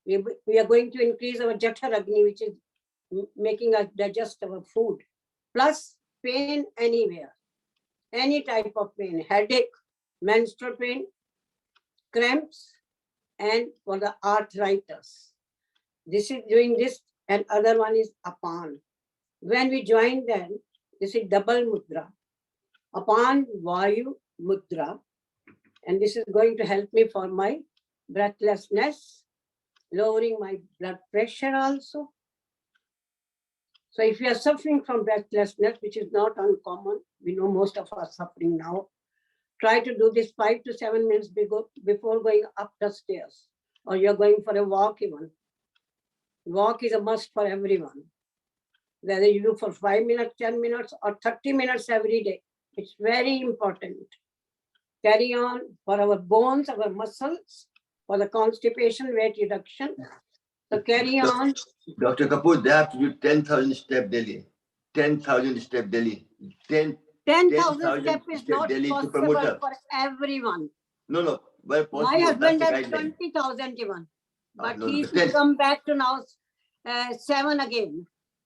We are going to increase our Jatha Agni, which is making us digest our food. Plus pain anywhere, any type of pain, headache, menstrual pain, cramps, and for the arthritis. This is doing this, and other one is Apan. When we join them, this is double mudra. Apan Vayu Mudra. And this is going to help me for my breathlessness, lowering my blood pressure also. So if you are suffering from breathlessness, which is not uncommon, we know most of us suffering now, try to do this 5 to 7 minutes before going up the stairs, or you're going for a walk even. Walk is a must for everyone. Whether you do for 5 minutes, 10 minutes, or 30 minutes every day, it's very important. Carry on for our bones, our muscles, for the constipation, weight reduction. So carry on. Dr. Kapur, they have to do 10,000 step daily. 10,000 step daily. 10,000 steps is not daily possible for everyone. No. Well, possible. My husband has 20,000 even. But he's come back to now 7 again.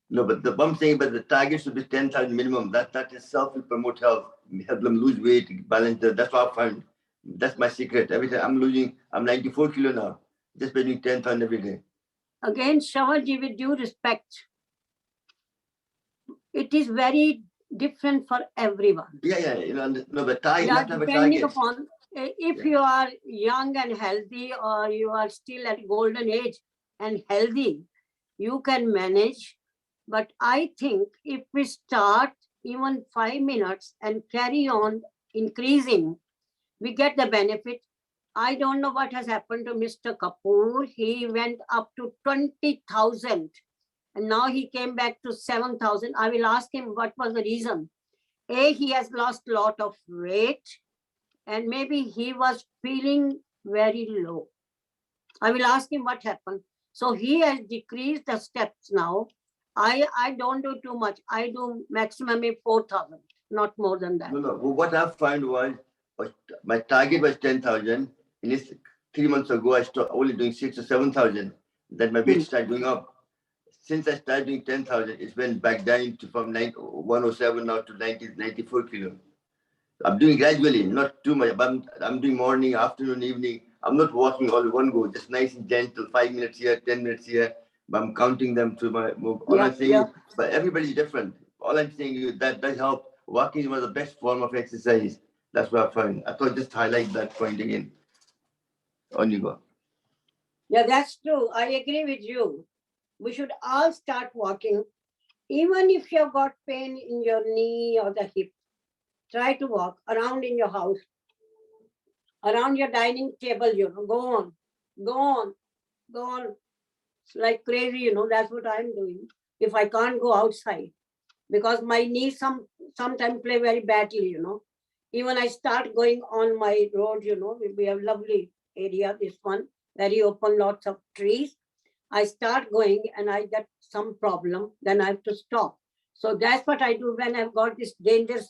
No, but I'm saying, but the target should be 10,000 minimum. That itself will promote health, help them lose weight, balance. That's what I found. That's my secret. Every time I'm 94 kilo now, just by doing 10,000 every day. Again, Shavaji, with due respect, it is very different for everyone. Yeah. No, but target, you have to have a target. Upon, if you are young and healthy, or you are still at golden age and healthy, you can manage. But I think if we start even 5 minutes and carry on increasing, we get the benefit. I don't know what has happened to Mr. Kapur. He went up to 20,000 and now he came back to 7,000. I will ask him what was the reason. He has lost a lot of weight and maybe he was feeling very low. I will ask him what happened. So he has decreased the steps now. I don't do too much. I do maximum 4,000, not more than that. No. What I found was my target was 10,000. 3 months ago, I stopped only doing 6,000 or 7,000. Then my weight started going up. Since I started doing 10,000, it's went back down to from 107 now to 94 kilo. I'm doing gradually, not too much. But I'm doing morning, afternoon, evening. I'm not walking all in one go, just nice and gentle, 5 minutes here, 10 minutes here. But I'm counting them to my move. But everybody's different. All I'm saying is that does help. Walking is one of the best form of exercise. That's what I found. I thought just highlight that point again. On you go. Yeah, that's true. I agree with you. We should all start walking. Even if you've got pain in your knee or the hip, try to walk around in your house, around your dining table, go on. It's like crazy, that's what I'm doing. If I can't go outside, because my knees sometimes play very badly, Even I start going on my road, we have lovely area, this one, very open, lots of trees. I start going and I get some problem, then I have to stop. So that's what I do when I've got this dangerous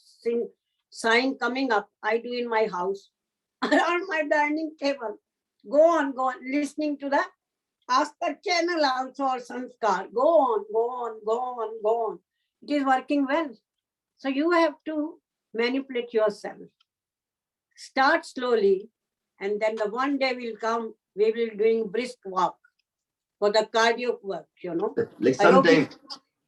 sign coming up. I do in my house, around my dining table. Go on, listening to the Aska channel also or Sanskar. Go on. It is working well. So you have to manipulate yourself. Start slowly, and then the one day will come, we will be doing brisk walk for the cardio work, Like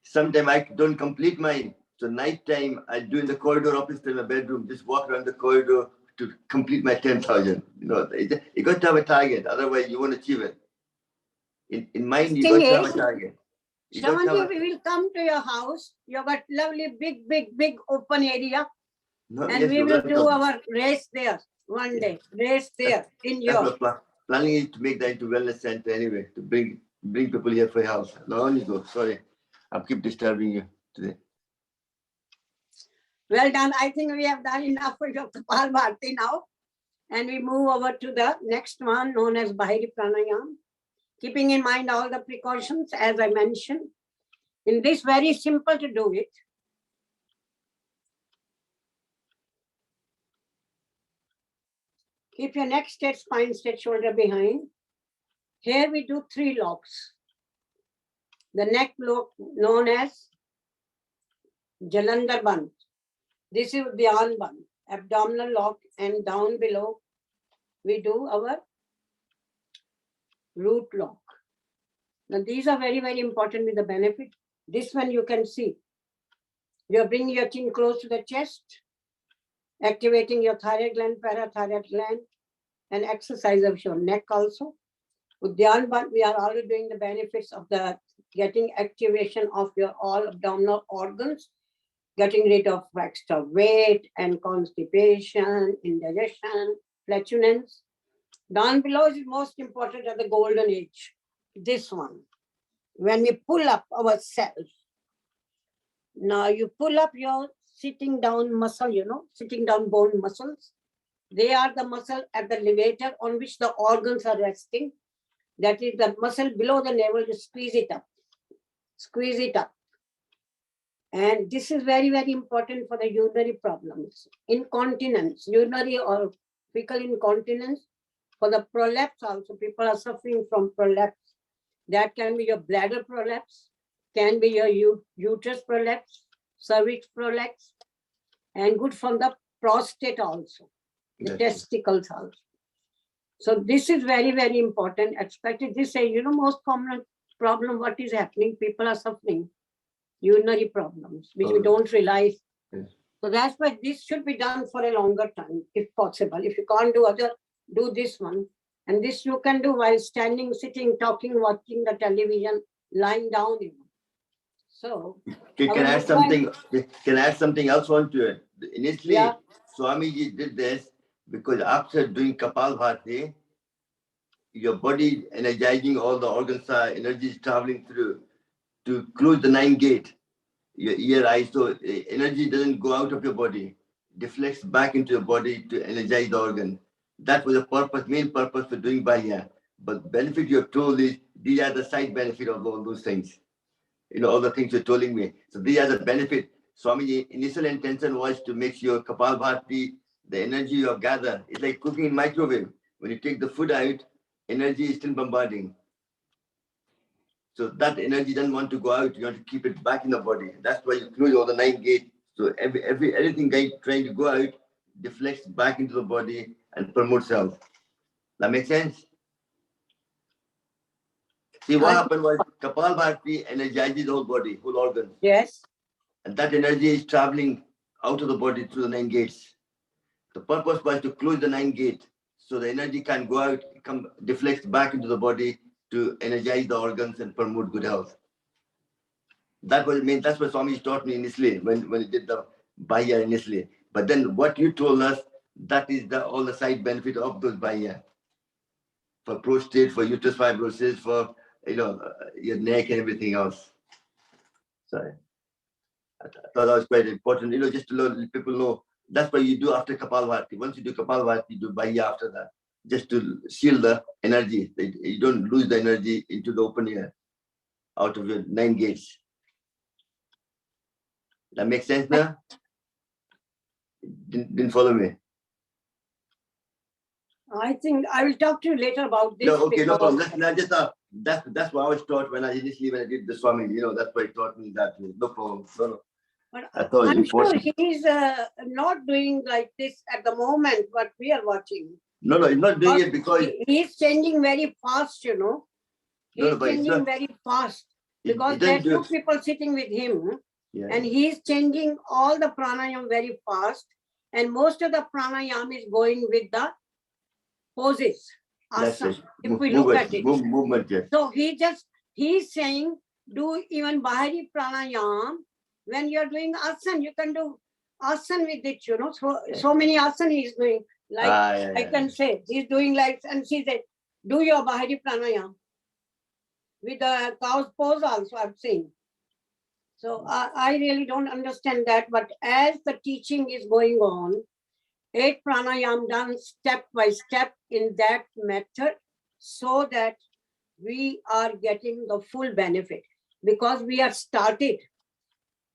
sometime I don't complete mine. So night time, I do in the corridor opposite in the bedroom, just walk around the corridor to complete my 10,000. You got to have a target, otherwise you won't achieve it. In mind, you got to have a target. Shamanji, we will come to your house. You got lovely, big open area. No, And yes, we you're will do welcome. our race there one day. Race there in That's your. what planning is, to make that into wellness center anyway, to bring people here for health. No, on you go. Sorry, I keep disturbing you today. Well done. I think we have done enough for your Kapal Bharti now. And we move over to the next one, known as Bahiri Pranayam. Keeping in mind all the precautions, as I mentioned. In this, very simple to do it. Keep your neck straight, spine straight, shoulder behind. Here we do 3 locks. The neck lock known as Jalandhar Bandh. This is Dhyan Bandh, abdominal lock, and down below we do our root lock. Now these are very, very important with the benefit. This one you can see. You are bringing your chin close to the chest, activating your thyroid gland, parathyroid gland, and exercise of your neck also. With Dhyan Bandh, we are already doing the benefits of the getting activation of your all abdominal organs, getting rid of extra weight and constipation, indigestion, flatulence. Down below is most important at the golden age. This one. When we pull up ourselves, now you pull up your sitting down muscle, sitting down bone muscles. They are the muscle at the levator on which the organs are resting. That is the muscle below the navel. You squeeze it up. Squeeze it up. And this is very, very important for the urinary problems. Incontinence, urinary or fecal incontinence. For the prolapse also, people are suffering from prolapse. That can be your bladder prolapse, can be your uterus prolapse, cervix prolapse, and good from the prostate also, the testicles also. So this is very, very important. Especially this, most common problem, what is happening, people are suffering urinary problems, which we don't realize. Yes. So that's why this should be done for a longer time, if possible. If you can't do other, do this one. And this you can do while standing, sitting, talking, watching the television, lying down. So Can I add something? Can I add something else onto it? Initially, Swamiji did this because after doing Kapal Bharti, your body energizing all the organs, energy is traveling through to close the 9 gate, your ear, eyes, so energy doesn't go out of your body, deflects back into your body to energize the organ. That was the purpose, main purpose for doing Bahya. But benefit you have told is these are the side benefit of all those things. All the things you're telling me. So these are the benefit. Swamiji's initial intention was to make sure Kapal Bharti, the energy you have gathered, it's like cooking in microwave. When you take the food out, energy is still bombarding. So that energy doesn't want to go out. You want to keep it back in the body. That's why you close all the 9 gates. So everything trying to go out deflects back into the body and promotes health. That makes sense? See, what happened was Kapal Bharti energizes the whole body, whole organs. Yes. And that energy is traveling out of the body through the 9 gates. The purpose was to close the 9 gates so the energy can go out, deflects back into the body to energize the organs and promote good health. That was that's what Swami taught me initially when he did the Bahya initially. But then what you told us, that is all the side benefit of those Bahya. For prostate, for uterus fibrosis, for your neck and everything else. Sorry. I thought that was quite important, just to let people know. That's what you do after Kapal Bharti. Once you do Kapal Bharti, you do Bahya after that, just to seal the energy. You don't lose the energy into the open air out of your 9 gates. That makes sense now? Didn't follow me? I think I will talk to you later about this. No, okay, no problem. That's what I was taught when I did the Swami. That's why he taught me that. No problem. No. But I thought I'm sure important. he's not doing like this at the moment, but we are watching. No, he's not doing it because he's changing very fast, He's changing very fast because there are 2 people sitting with him, and he's changing all the pranayam very fast, and most of the pranayam is going with the poses, asana. If we look at it, movement, yes. So he's saying do even Bahari pranayam. When you're doing asana, you can do asana with it, so many asana he is doing. Like I can say, he's doing like, and she said, do your Bahari Pranayam. With the cow's pose also I've seen. So I really don't understand that. But as the teaching is going on, 8 pranayam done step by step in that method, so that we are getting the full benefit. Because we are started,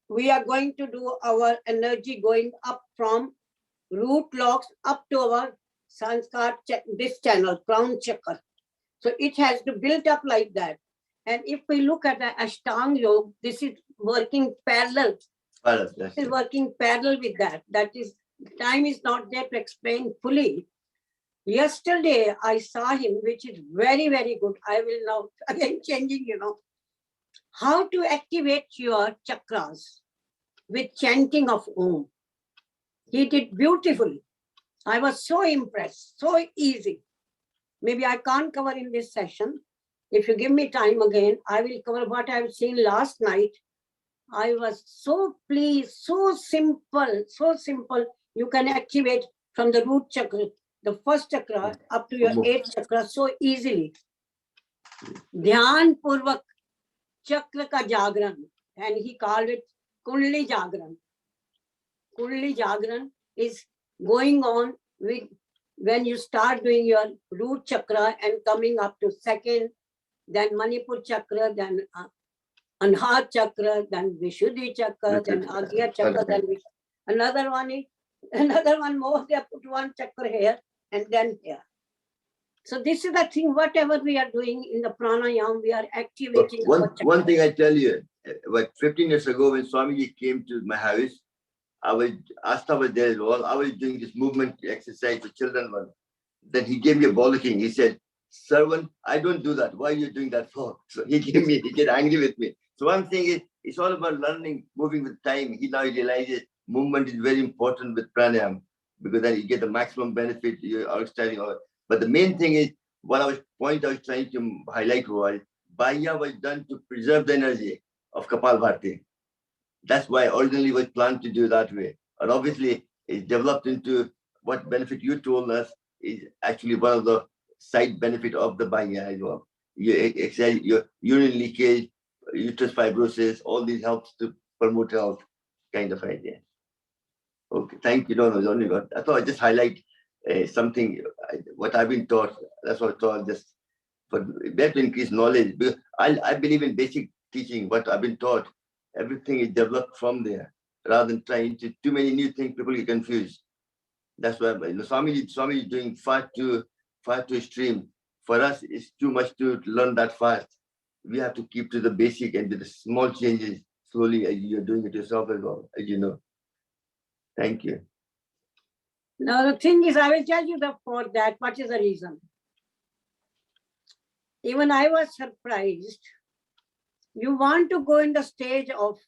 we are going to do our energy going up from root locks up to our sanskar, this channel, crown chakra. So it has to build up like that. And if we look at the Ashtanga Yoga, this is working parallel. This is working parallel with that. That is, time is not there to explain fully. Yesterday, I saw him, which is very, very good. I will now, again, changing, how to activate your chakras with chanting of Om. He did beautifully. I was so impressed, so easy. Maybe I can't cover in this session. If you give me time again, I will cover what I've seen last night. I was so pleased, so simple, so simple. You can activate from the root chakra, the first chakra, up to your 8th chakra so easily. Dhyan Purvak Chakra ka Jagran, and he called it Kundli Jagran. Kundli Jagran is going on with when you start doing your root chakra and coming up to 2nd, then Manipur chakra, then Anhat chakra, then Vishuddhi chakra, then Agya chakra, then another one more. They put one chakra here and then here. So this is the thing. Whatever we are doing in the pranayam, we are activating. One thing I tell you, like 15 years ago, when Swamiji came to my house, Asta was there as well. I was doing this movement exercise for children. Then he gave me a bollocking. He said, "Servant, I don't do that. Why are you doing that for?" So he get angry with me. So one thing is, it's all about learning, moving with time. He now realizes movement is very important with pranayam, because then you get the maximum benefit. You're outstanding. But the main thing is, what I was trying to highlight was, Bhaya was done to preserve the energy of Kapalbhati. That's why originally was planned to do that way. And obviously, it's developed into what benefit you told us is actually one of the side benefit of the Bhaya as well. Your urine leakage, uterus fibrosis, all these helps to promote health kind of idea. Okay, thank you. No, only God. I thought I'd just highlight something, what I've been taught. That's what I thought, just for better increase knowledge. Because I believe in basic teaching, what I've been taught. Everything is developed from there, rather than trying to too many new things. People get confused. That's why Swami is doing far too extreme. For us, it's too much to learn that fast. We have to keep to the basic and do the small changes slowly, as you're doing it yourself as well, as you know. Thank you. Now the thing is, I will tell you for that. What is the reason? Even I was surprised. You want to go in the stage of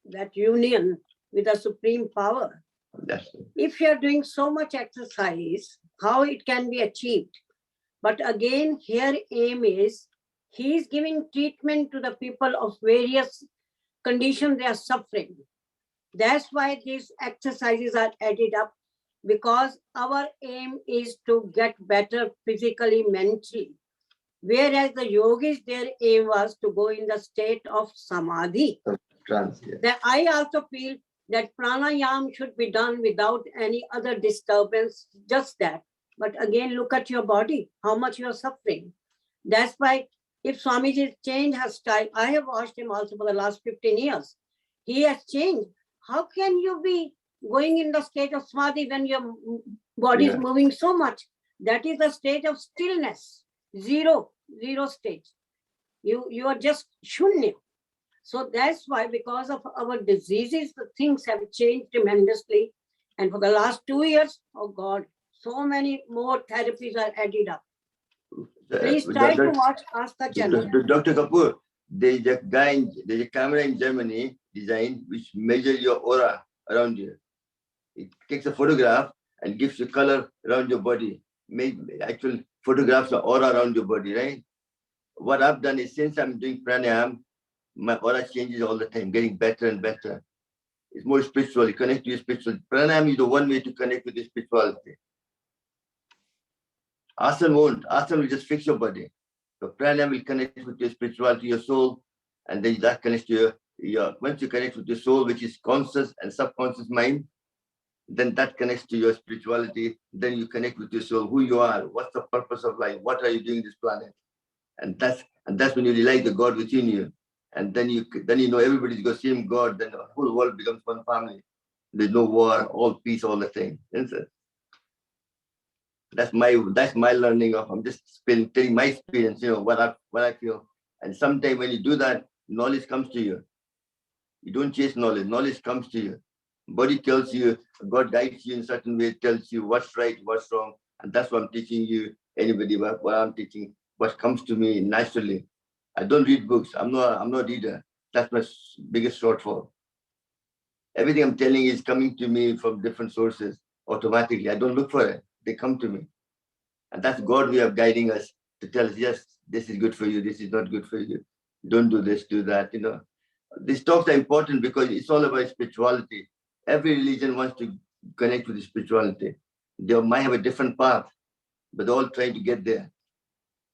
that union with the supreme power. Yes. If you are doing so much exercise, how it can be achieved? But again, here aim is, he is giving treatment to the people of various conditions they are suffering. That's why these exercises are added up, because our aim is to get better physically, mentally. Whereas the yogis, their aim was to go in the state of samadhi. Trance, yeah. That I also feel that pranayam should be done without any other disturbance, just that. But again, look at your body, how much you are suffering. That's why if Swamiji changed her style, I have watched him also for the last 15 years. He has changed. How can you be going in the state of samadhi when your body is moving so much? That is the state of stillness. Zero stage. You are just shunya. So that's why, because of our diseases, the things have changed tremendously. And for the last 2 years, oh God, so many more therapies are added up. Please try to watch Asta channel. Dr. Kapur, there's a camera in Germany designed which measures your aura around you. It takes a photograph and gives you color around your body. Make actual photographs of aura around your body, right? What I've done is, since I'm doing pranayam, my aura changes all the time, getting better and better. It's more spiritual. You connect to your spiritual. Pranayama is the one way to connect with your spirituality. Asana won't. Asana will just fix your body. So pranayama will connect with your spirituality, your soul, and then that connects to your once you connect with your soul, which is conscious and subconscious mind, then that connects to your spirituality. Then you connect with your soul, who you are, what's the purpose of life, what are you doing this planet, and that's when you realize the God within you, and then you know everybody's got the same God. Then the whole world becomes one family. There's no war, all peace, all the thing. Isn't it? That's my learning of. I'm just telling my experience. What I feel. And sometime when you do that, knowledge comes to you. You don't chase knowledge. Knowledge comes to you. Body tells you, God guides you in certain way, tells you what's right, what's wrong. And that's what I'm teaching you, anybody, what I'm teaching, what comes to me naturally. I don't read books. I'm not a reader. That's my biggest shortfall. Everything I'm telling is coming to me from different sources automatically. I don't look for it. They come to me. And that's God's way of guiding us to tell us, yes, this is good for you, this is not good for you. Don't do this, do that. These talks are important because it's all about spirituality. Every religion wants to connect with the spirituality. They might have a different path, but they're all trying to get there.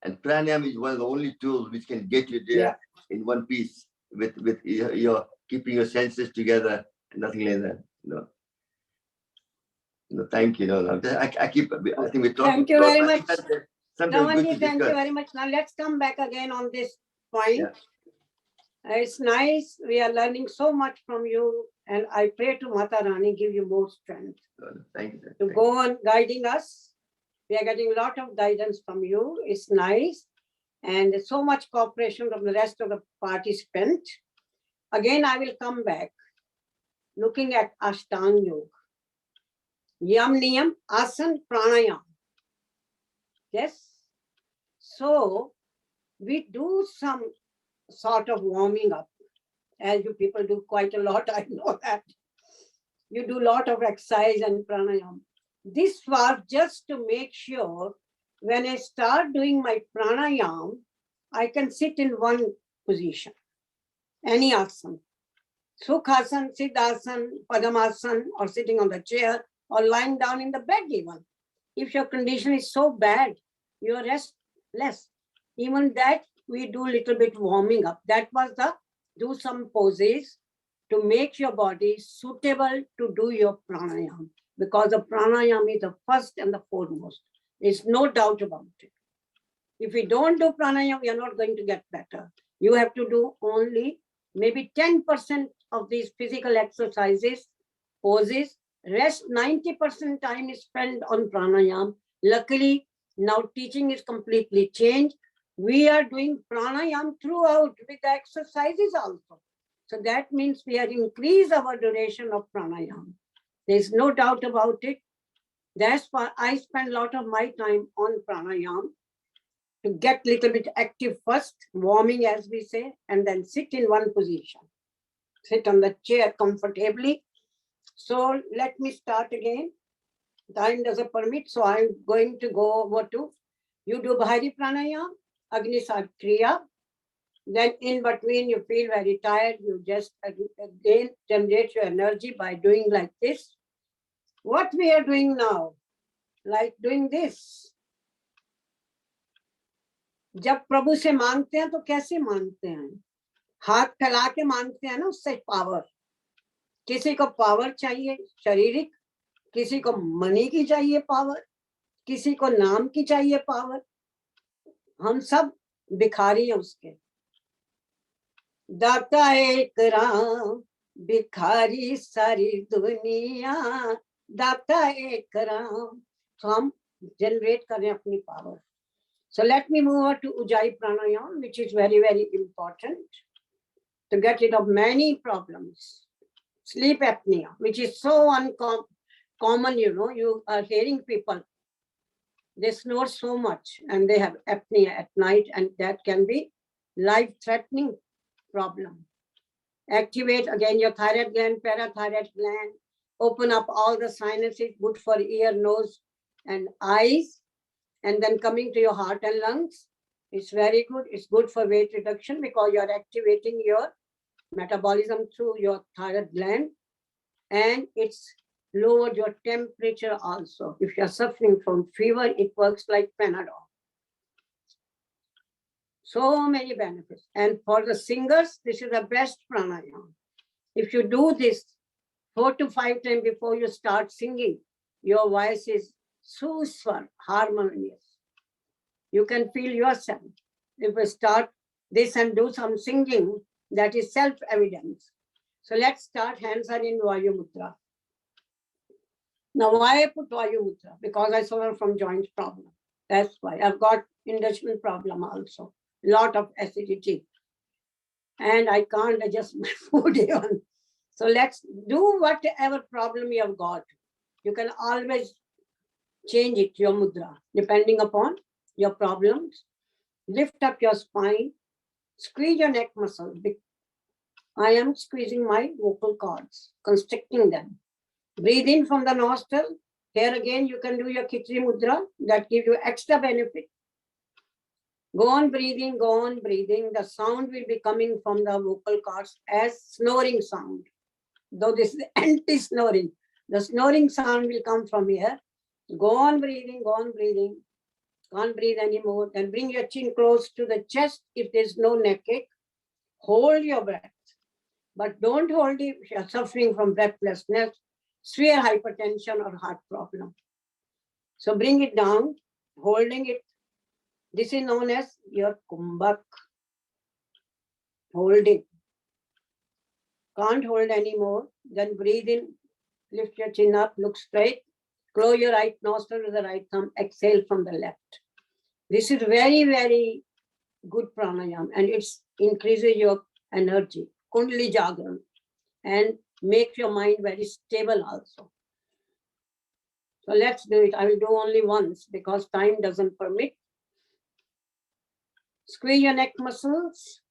And pranayama is one of the only tools which can get you there in one piece with your keeping your senses together and nothing like that. No, thank you. No, I think we're talking. Thank you very much. Sometimes good to Thank you discuss. very much. Now let's come back again on this point. Yeah. It's nice. We are learning so much from you, and I pray to Mata Rani give you more strength Thank you, sir. to go on guiding us. We are getting a lot of guidance from you. It's nice, and so much cooperation from the rest of the participants. Again, I will come back looking at Ashtanga Yoga. Yam Niyam, Asan, Pranayam. Yes. So we do some sort of warming up, as you people do quite a lot. I know that you do a lot of exercise and pranayam. This was just to make sure when I start doing my pranayam, I can sit in one position, any asana. Sukhasan, Siddhasan, Padamasan, or sitting on the chair, or lying down in the bed even. If your condition is so bad, you rest less. Even that, we do a little bit warming up. That was do some poses to make your body suitable to do your pranayam. Because the pranayam is the first and the foremost. There's no doubt about it. If we don't do pranayam, we are not going to get better. You have to do only maybe 10% of these physical exercises, poses. Rest 90% time is spent on pranayam. Luckily, now teaching is completely changed. We are doing pranayam throughout with the exercises also. So that means we have increased our duration of pranayam. There's no doubt about it. That's why I spend a lot of my time on pranayam to get a little bit active first, warming as we say, and then sit in one position. Sit on the chair comfortably. So let me start again. Time doesn't permit, so I'm going to go over to, you do Bhari Pranayam, Agni Kriya. Then in between you feel very tired, you just again generate your energy by doing like this. What we are doing now, like doing this. जब प्रभु से मांगते हैं तो कैसे मांगते हैं? हाथ फैला के मांगते हैं ना, उससे पावर. किसी को पावर चाहिए शारीरिक, किसी को मनी की चाहिए पावर, किसी को नाम की चाहिए पावर. हम सब भिखारी हैं उसके. दाता एक राम, भिखारी सारी दुनिया. दाता एक राम. तो हम जनरेट करें अपनी power. So let me move on to Ujjayi Pranayam, which is very, very important to get rid of many problems. Sleep apnea, which is so uncommon, you are hearing people, they snore so much and they have apnea at night, and that can be life-threatening problem. Activate again your thyroid gland, parathyroid gland, open up all the sinuses, good for ear, nose, and eyes. And then coming to your heart and lungs, it's very good. It's good for weight reduction because you're activating your metabolism through your thyroid gland. and it's lowered your temperature also. If you're suffering from fever, it works like Panadol. So many benefits. And for the singers, this is the best pranayama. If you do this 4 to 5 times before you start singing, your voice is suswar, harmonious. You can feel yourself. If you start this and do some singing, that is self-evidence. So let's start. Hands are in Vayu Mudra. Now, why I put Vayu Mudra? Because I suffer from joint problem. That's why. I've got indigestion problem also. Lot of acidity. And I can't adjust my food even. So let's do whatever problem you have got. You can always change it, your mudra, depending upon your problems. Lift up your spine. Squeeze your neck muscles. I am squeezing my vocal cords, constricting them. Breathe in from the nostril. Here again, you can do your Khichdi Mudra. That gives you extra benefit. Go on breathing, go on breathing. The sound will be coming from the vocal cords as snoring sound. Though this is anti-snoring. The snoring sound will come from here. Go on breathing, go on breathing. Can't breathe anymore. Then bring your chin close to the chest if there's no neck ache. Hold your breath. But don't hold it if you're suffering from breathlessness, severe hypertension or heart problem. So bring it down, holding it. This is known as your kumbhak. Holding. Can't hold anymore. Then breathe in, lift your chin up, look straight. Close your right nostril with the right thumb. Exhale from the left. This is very, very good pranayama, and it increases your energy, kundali jagran, and makes your mind very stable also. So let's do it. I will do only once because time doesn't permit. Squeeze your neck muscles.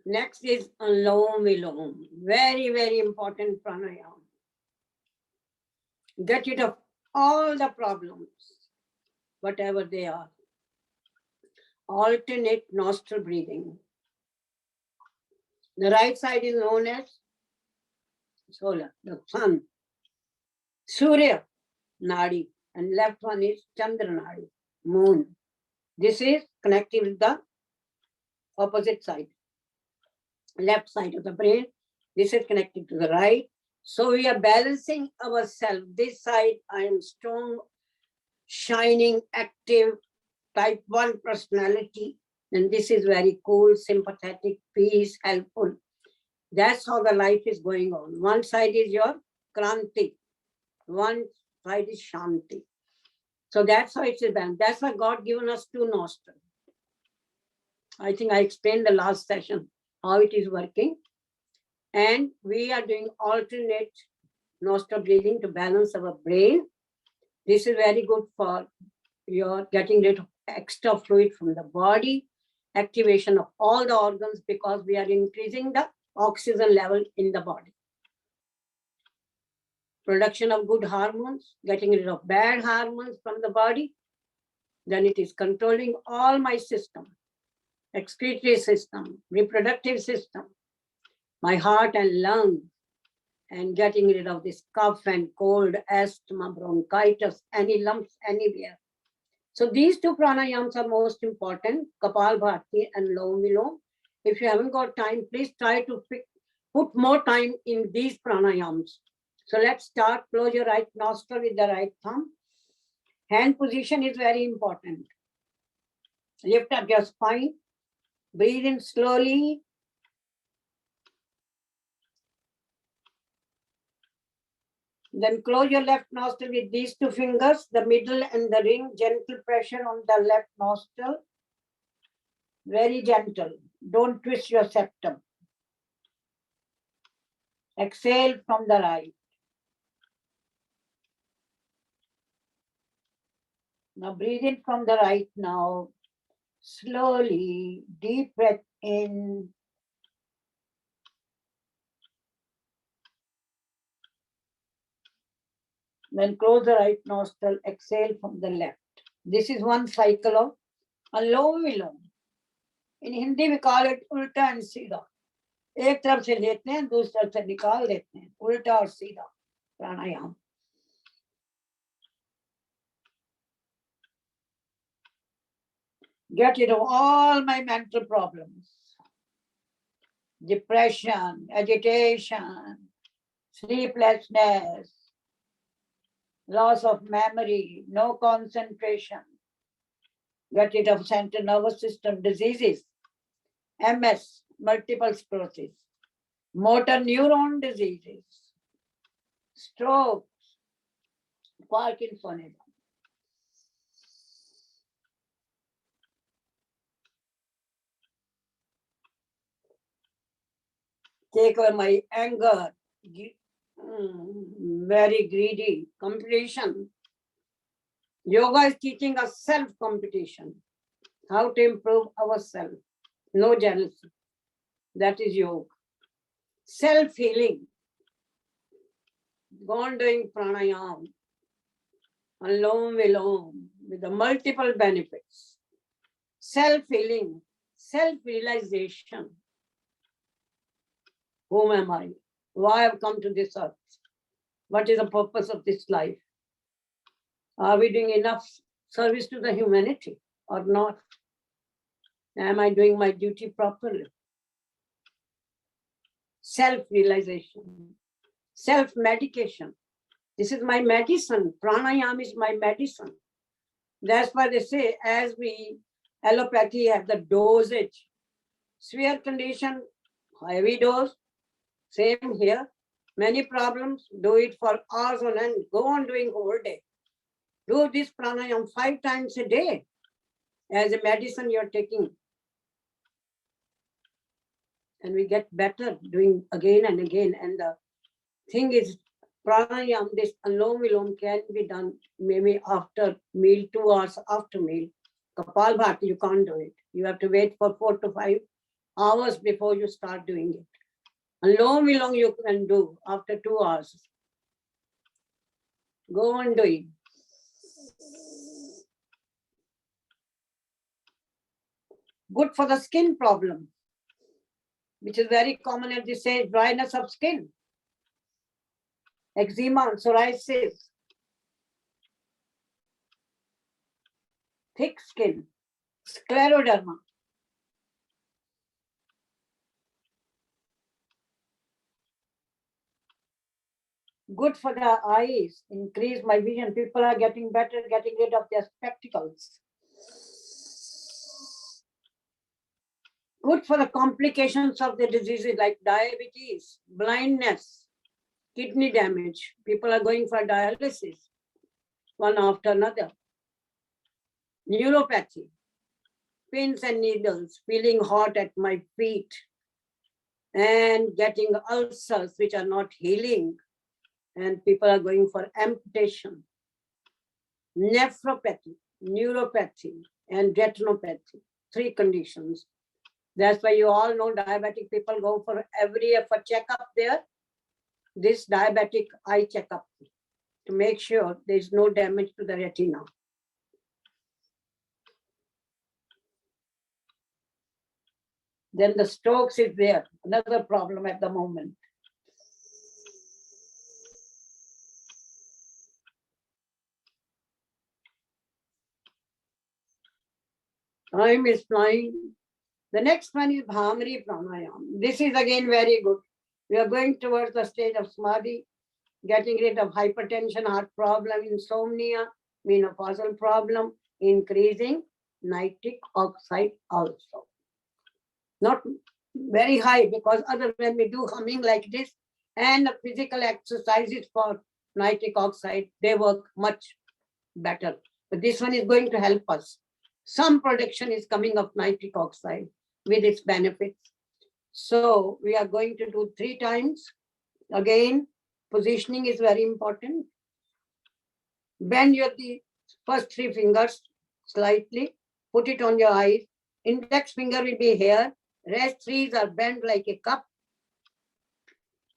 Next is Anulom Vilom. Very, very important pranayama. Get rid of all the problems, whatever they are. Alternate nostril breathing. The right side is known as solar, the sun, Surya Nadi, and left one is Chandra Nadi, moon. This is connected with the opposite side, left side of the brain. This is connected to the right. So we are balancing ourselves. This side, I am strong, shining, active, type 1 personality. And this is very cool, sympathetic, peace, helpful. That's how the life is going on. One side is your Kranti. One side is Shanti. So that's how it's balanced. That's why God given us 2 nostrils. I think I explained the last session how it is working. And we are doing alternate nostril breathing to balance our brain. This is very good for your getting rid of extra fluid from the body, activation of all the organs because we are increasing the oxygen level in the body. Production of good hormones, getting rid of bad hormones from the body. Then it is controlling all my system, excretory system, reproductive system, my heart and lungs, and getting rid of this cough and cold, asthma, bronchitis, any lumps anywhere. So these 2 pranayams are most important, Kapalbhati and Lom Vilom. If you haven't got time, please try to put more time in these pranayams. So let's start. Close your right nostril with the right thumb. Hand position is very important. Lift up your spine. Breathe in slowly. Then close your left nostril with these 2 fingers, the middle and the ring. Gentle pressure on the left nostril. Very gentle. Don't twist your septum. Exhale from the right. Now breathe in from the right now. Slowly, deep breath in. Then close the right nostril, exhale from the left. This is one cycle of Alom Vilom. In Hindi we call it ulta and सीधा. एक तरफ से लेते हैं, दूसरी तरफ से निकाल देते हैं, उल्टा और सीधा प्राणायाम. Get rid of all my mental problems. Depression, agitation, sleeplessness, loss of memory, no concentration. Get rid of central nervous system diseases, MS, multiple sclerosis, motor neuron diseases, strokes, Parkinsonism. Take away my anger, very greedy, competition. Yoga is teaching us self-competition, how to improve ourselves. No jealousy. That is yoga. Self-healing. Go on doing pranayam, alom vilom, with the multiple benefits. Self-healing, self-realization. Whom am I? Why have come to this earth? What is the purpose of this life? Are we doing enough service to the humanity or not? Am I doing my duty properly? Self-realization, self-medication. This is my medicine. Pranayam is my medicine. That's why they say, as we allopathy have the dosage, severe condition, heavy dose, same here. Many problems, do it for hours on end. Go on doing whole day. Do this pranayam 5 times a day as a medicine you're taking. And we get better doing again and again. And the thing is, pranayam, this alom vilom can be done maybe after meal, 2 hours after meal. Kapalbhati, you can't do it. You have to wait for 4 to 5 hours before you start doing it. Alom vilom you can do after 2 hours. Go on doing. Good for the skin problem, which is very common at this age, dryness of skin, eczema, psoriasis, thick skin, scleroderma. Good for the eyes, increase my vision. People are getting better, getting rid of their spectacles. Good for the complications of the diseases like diabetes, blindness, kidney damage. People are going for dialysis, one after another. Neuropathy, pins and needles, feeling hot at my feet, and getting ulcers which are not healing, and people are going for amputation. Nephropathy, neuropathy, and retinopathy, 3 conditions. That's why you all know diabetic people go for every year for checkup there. This diabetic eye checkup to make sure there is no damage to the retina. Then the strokes is there, another problem at the moment. Time is flying. The next one is Bhamri Pranayam. This is again very good. We are going towards the stage of Samadhi, getting rid of hypertension, heart problem, insomnia, menopausal problem, increasing nitric oxide also. Not very high, because other when we do humming like this and the physical exercises for nitric oxide, they work much better. But this one is going to help us. Some production is coming of nitric oxide with its benefits. So we are going to do 3 times. Again, positioning is very important. Bend your First 3 fingers slightly, put it on your eyes. Index finger will be here. Rest 3s are bent like a cup.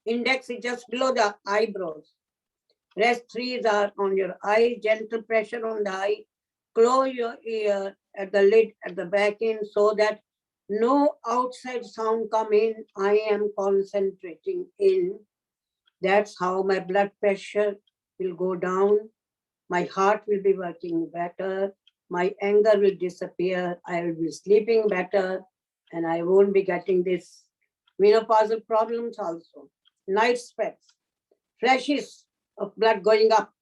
Index is just below the eyebrows. Rest 3s are on your eye, gentle pressure on the eye. Close your ear at the lid at the back end so that no outside sound come in. I am concentrating in. That's how my blood pressure will go down. My heart will be working better. My anger will disappear. I will be sleeping better. And I won't be getting this menopausal problems also. Night sweats, flashes of blood going up,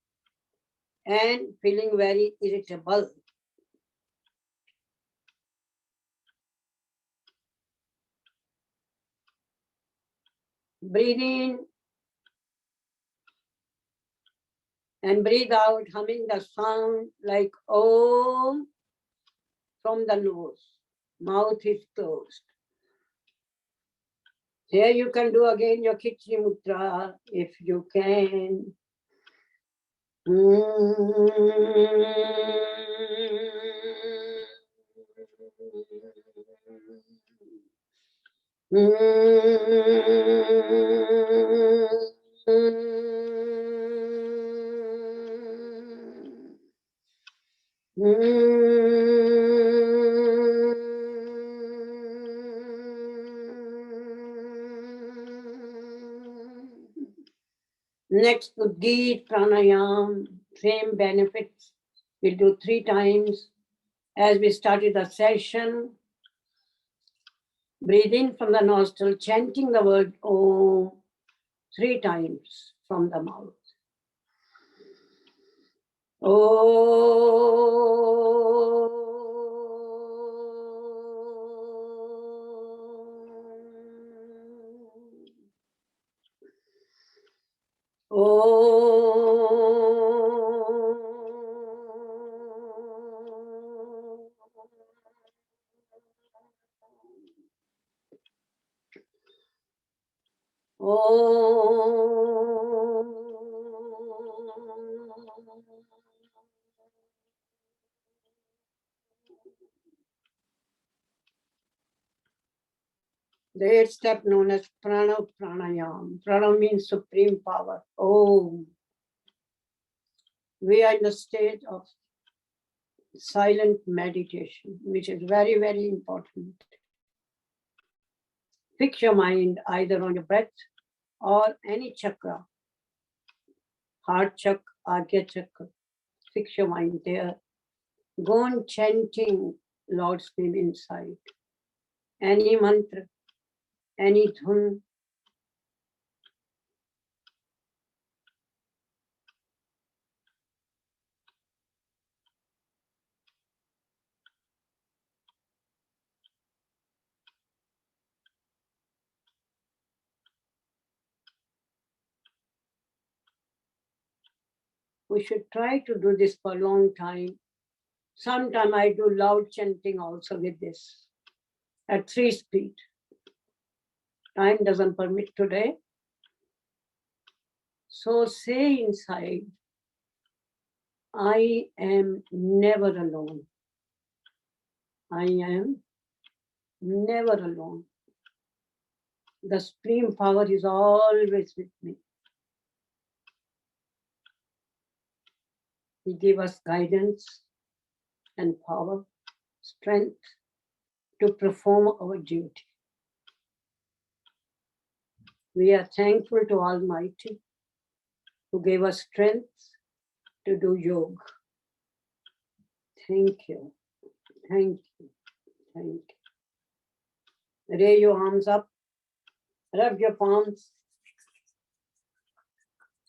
and feeling very irritable. Breathe in and breathe out, humming the sound like Om from the nose. Mouth is closed. Here you can do again your Khichdi Mudra if you can. Next, Udgit Pranayam, same benefits. We'll do 3 times. As we started the session, breathe in from the nostril, chanting the word Om 3 times from the mouth. The 8th step known as Prana Pranayam. Prana means supreme power. Om. We are in the state of silent meditation, which is very, very important. Fix your mind either on your breath or any chakra. Heart chakra, Agya chakra. Fix your mind there. Go on chanting Lord's name inside. Any mantra, any dhun. We should try to do this for a long time. Sometimes I do loud chanting also with this at 3 speed. Time doesn't permit today. So say inside, I am never alone. I am never alone. The supreme power is always with me. He gave us guidance and power, strength to perform our duty. We are thankful to Almighty who gave us strength to do yoga. Thank you. Thank you. Thank you. Raise your arms up. Rub your palms.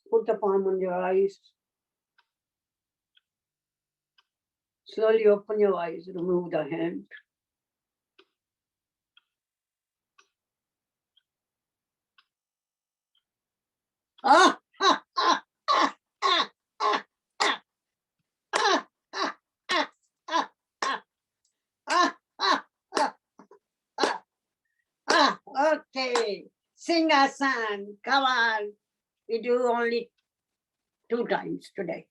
Put the palm on your eyes. Slowly open your eyes. Remove the hand. Ah! Okay. Singasan. Come on. We do only 2 times today.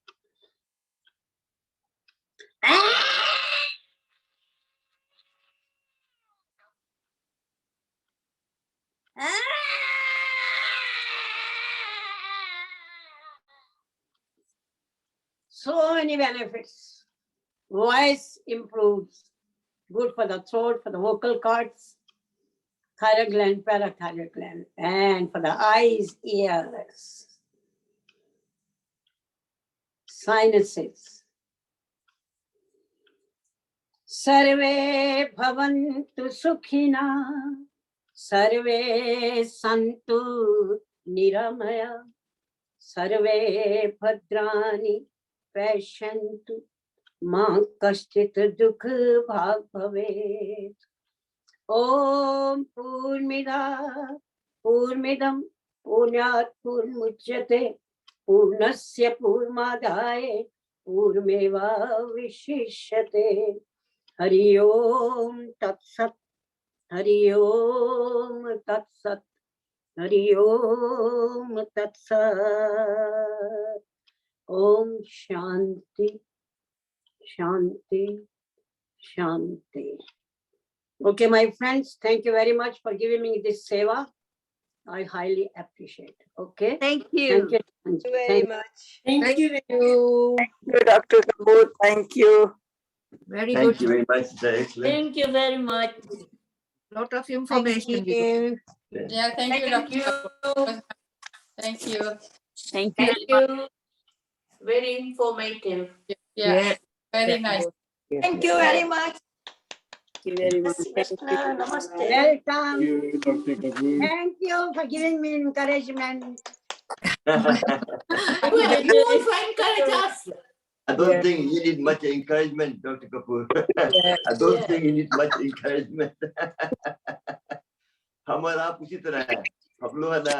So many benefits. Voice improves. Good for the throat, for the vocal cords, thyroid gland, parathyroid gland, and for the eyes, ears, sinuses. Sarve bhavantu sukhina, sarve santu niramaya, sarve bhadrani pashantu, ma kaschit dukh bhag bhavet. Om Purnamida Purnamidam Purnat Purnamudachyate Purnasya Purnamadaye Purnameva Vishishyate. Hari Om Tat Sat. Hari Om Tat Sat. Hari Om Tat Sat. Om Shanti Shanti Shanti. Okay, my friends, thank you very much for giving me this seva. I highly appreciate. Okay. Thank you. Thank you. Thank you very much. Thank you. Thank you, Dr. Kapur. Thank you. Very Thank good. you very much. Sir. Excellent. Thank you very much. Lot of information. we got. Yeah, thank you, Dr. Kapur. Thank you. Thank you. Thank you. Very informative. Yeah, Yeah. very nice. Thank you very much. Thank you very much. Welcome. you, Dr. Kapur. Thank you for giving me encouragement. You also encourage us. I don't think you need much encouragement, Dr. Kapur. I don't think you need much encouragement. हमारा आप उसी तरह है, हम लोग है ना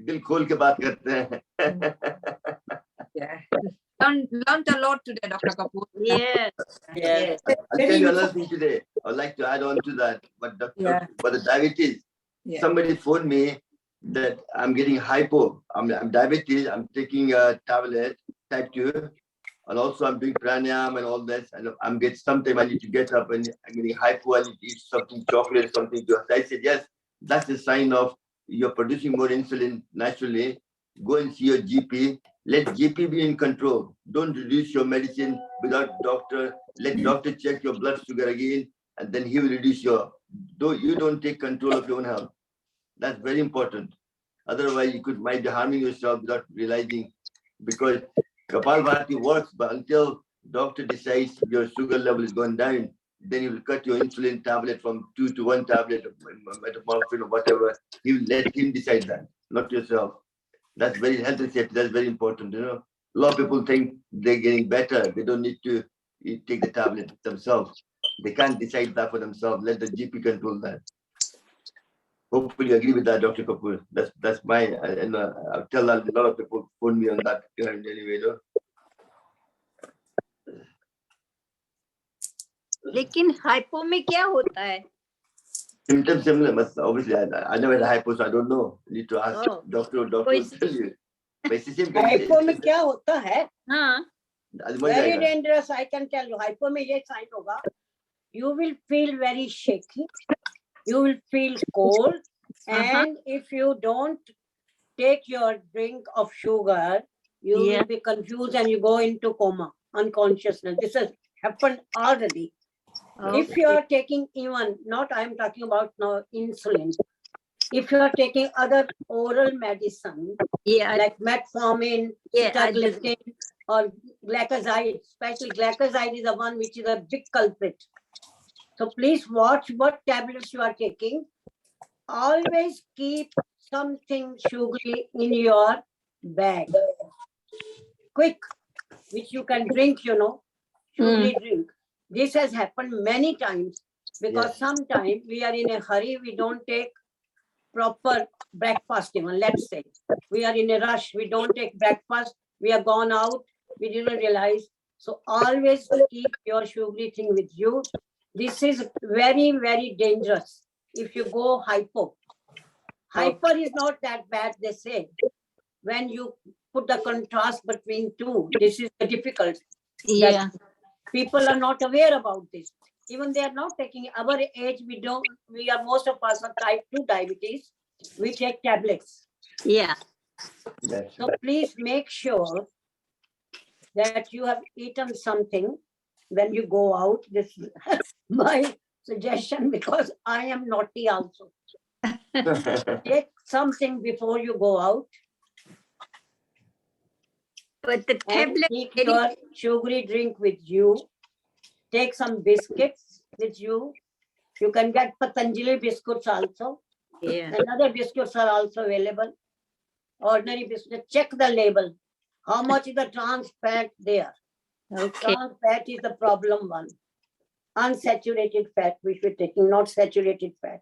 दिल खोल के बात करते हैं. Yeah. Learned a lot today, Dr. Kapur. Yes. Yes. I'll tell you another thing today. I'd like to add on to that. But Yeah. but the diabetes, Yeah. somebody phoned me that I'm getting hypo. I'm diabetes. I'm taking a tablet, type 2. And also I'm doing pranayam and all this. And I'm sometime I need to get up and I'm getting hypo. I need to eat something, chocolate, something. I said, yes, that's a sign of you're producing more insulin naturally. Go and see your GP. Let GP be in control. Don't reduce your medicine without doctor. Let doctor check your blood sugar again, and then he will reduce your. You don't take control of your own health. That's very important. Otherwise, you might be harming yourself without realizing, because Kapalbhati works, but until doctor decides your sugar level is going down, then he will cut your insulin tablet from 2 to 1 tablet of metformin or whatever. He will let him decide that, not yourself. That's very health and safety. That's very important. You know, a lot of people think they're getting better. They don't need to take the tablet themselves. They can't decide that for themselves. Let the GP control that. Hopefully, you agree with that, Dr. Kapur. That's my and I'll tell a lot of people phone me on that anyway. No? लेकिन hypo में क्या होता है? Symptoms similar, but obviously I never had hypo, so I don't know. You need to ask doctor. Doctor will tell you. But it's the same Hypo में क्या होता है? हाँ. Very dangerous. I can tell you. Hypo में ये sign होगा. You will feel very shaky. You will feel cold, and if you don't take your drink of sugar, you will be confused and you go into coma, unconsciousness. This has happened already. Okay. If you are taking even, not I am talking about now insulin. If you are taking other oral medicine, like metformin, sitagliptin, or glycoside, especially glycoside is the one which is a big culprit. So please watch what tablets you are taking. Always keep something sugary in your bag. Quick, which you can drink, you know, sugary drink. This has happened many times because sometimes we are in a hurry, we don't take proper breakfast even, let's say. We are in a rush, we don't take breakfast, we are gone out, we didn't realize. So always keep your sugary thing with you. This is very, very dangerous if you go hypo. Hyper is not that bad, they say. When you put the contrast between two, this is the difficult. Yeah. People are not aware about this. Even they are not taking, our age, we are, most of us are type 2 diabetes. We take tablets. Yeah. That's So please make sure that you have eaten something when you go out. This is my suggestion, because I am naughty also. right. Take something before you go out But the and tablet, keep your sugary drink with you. Take some biscuits with you. You can get Patanjali biscuits also. yeah. And other biscuits are also available. Ordinary biscuits. Check the label. How much is the trans fat there? Okay. Trans fat is the problem one. Unsaturated fat which we're taking, not saturated fat.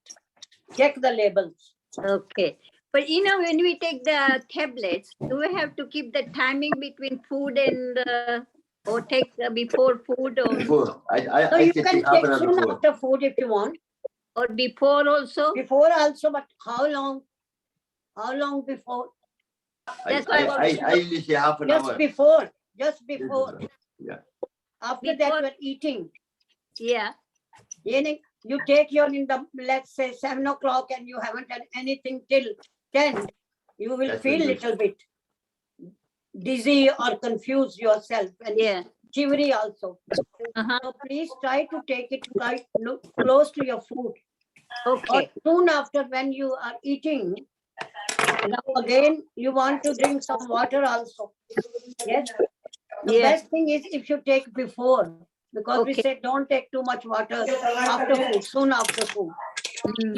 Check the labels. Okay. But you know, when we take the tablets, do we have to keep the timing between food and or take before food or Before, So I you say can take half take an hour soon before. after food if you want. before also? Before also, but how long? How long before? That's why I usually say half an Just hour. before. Just before. Yeah. After that, Before- you are eating. yeah. You take your, in the, let's say 7 o'clock, and you haven't had anything till 10. You will That's feel very little bit dizzy or confused yourself, and Yeah. shivery also. Uh-huh. So please try to take it quite close to your food. Or Okay. soon after, when you are eating, now again you want to drink some water also. Yes. The Yeah. best thing is if you take before, because we Okay. say don't take too much water after food, soon after food. Mm.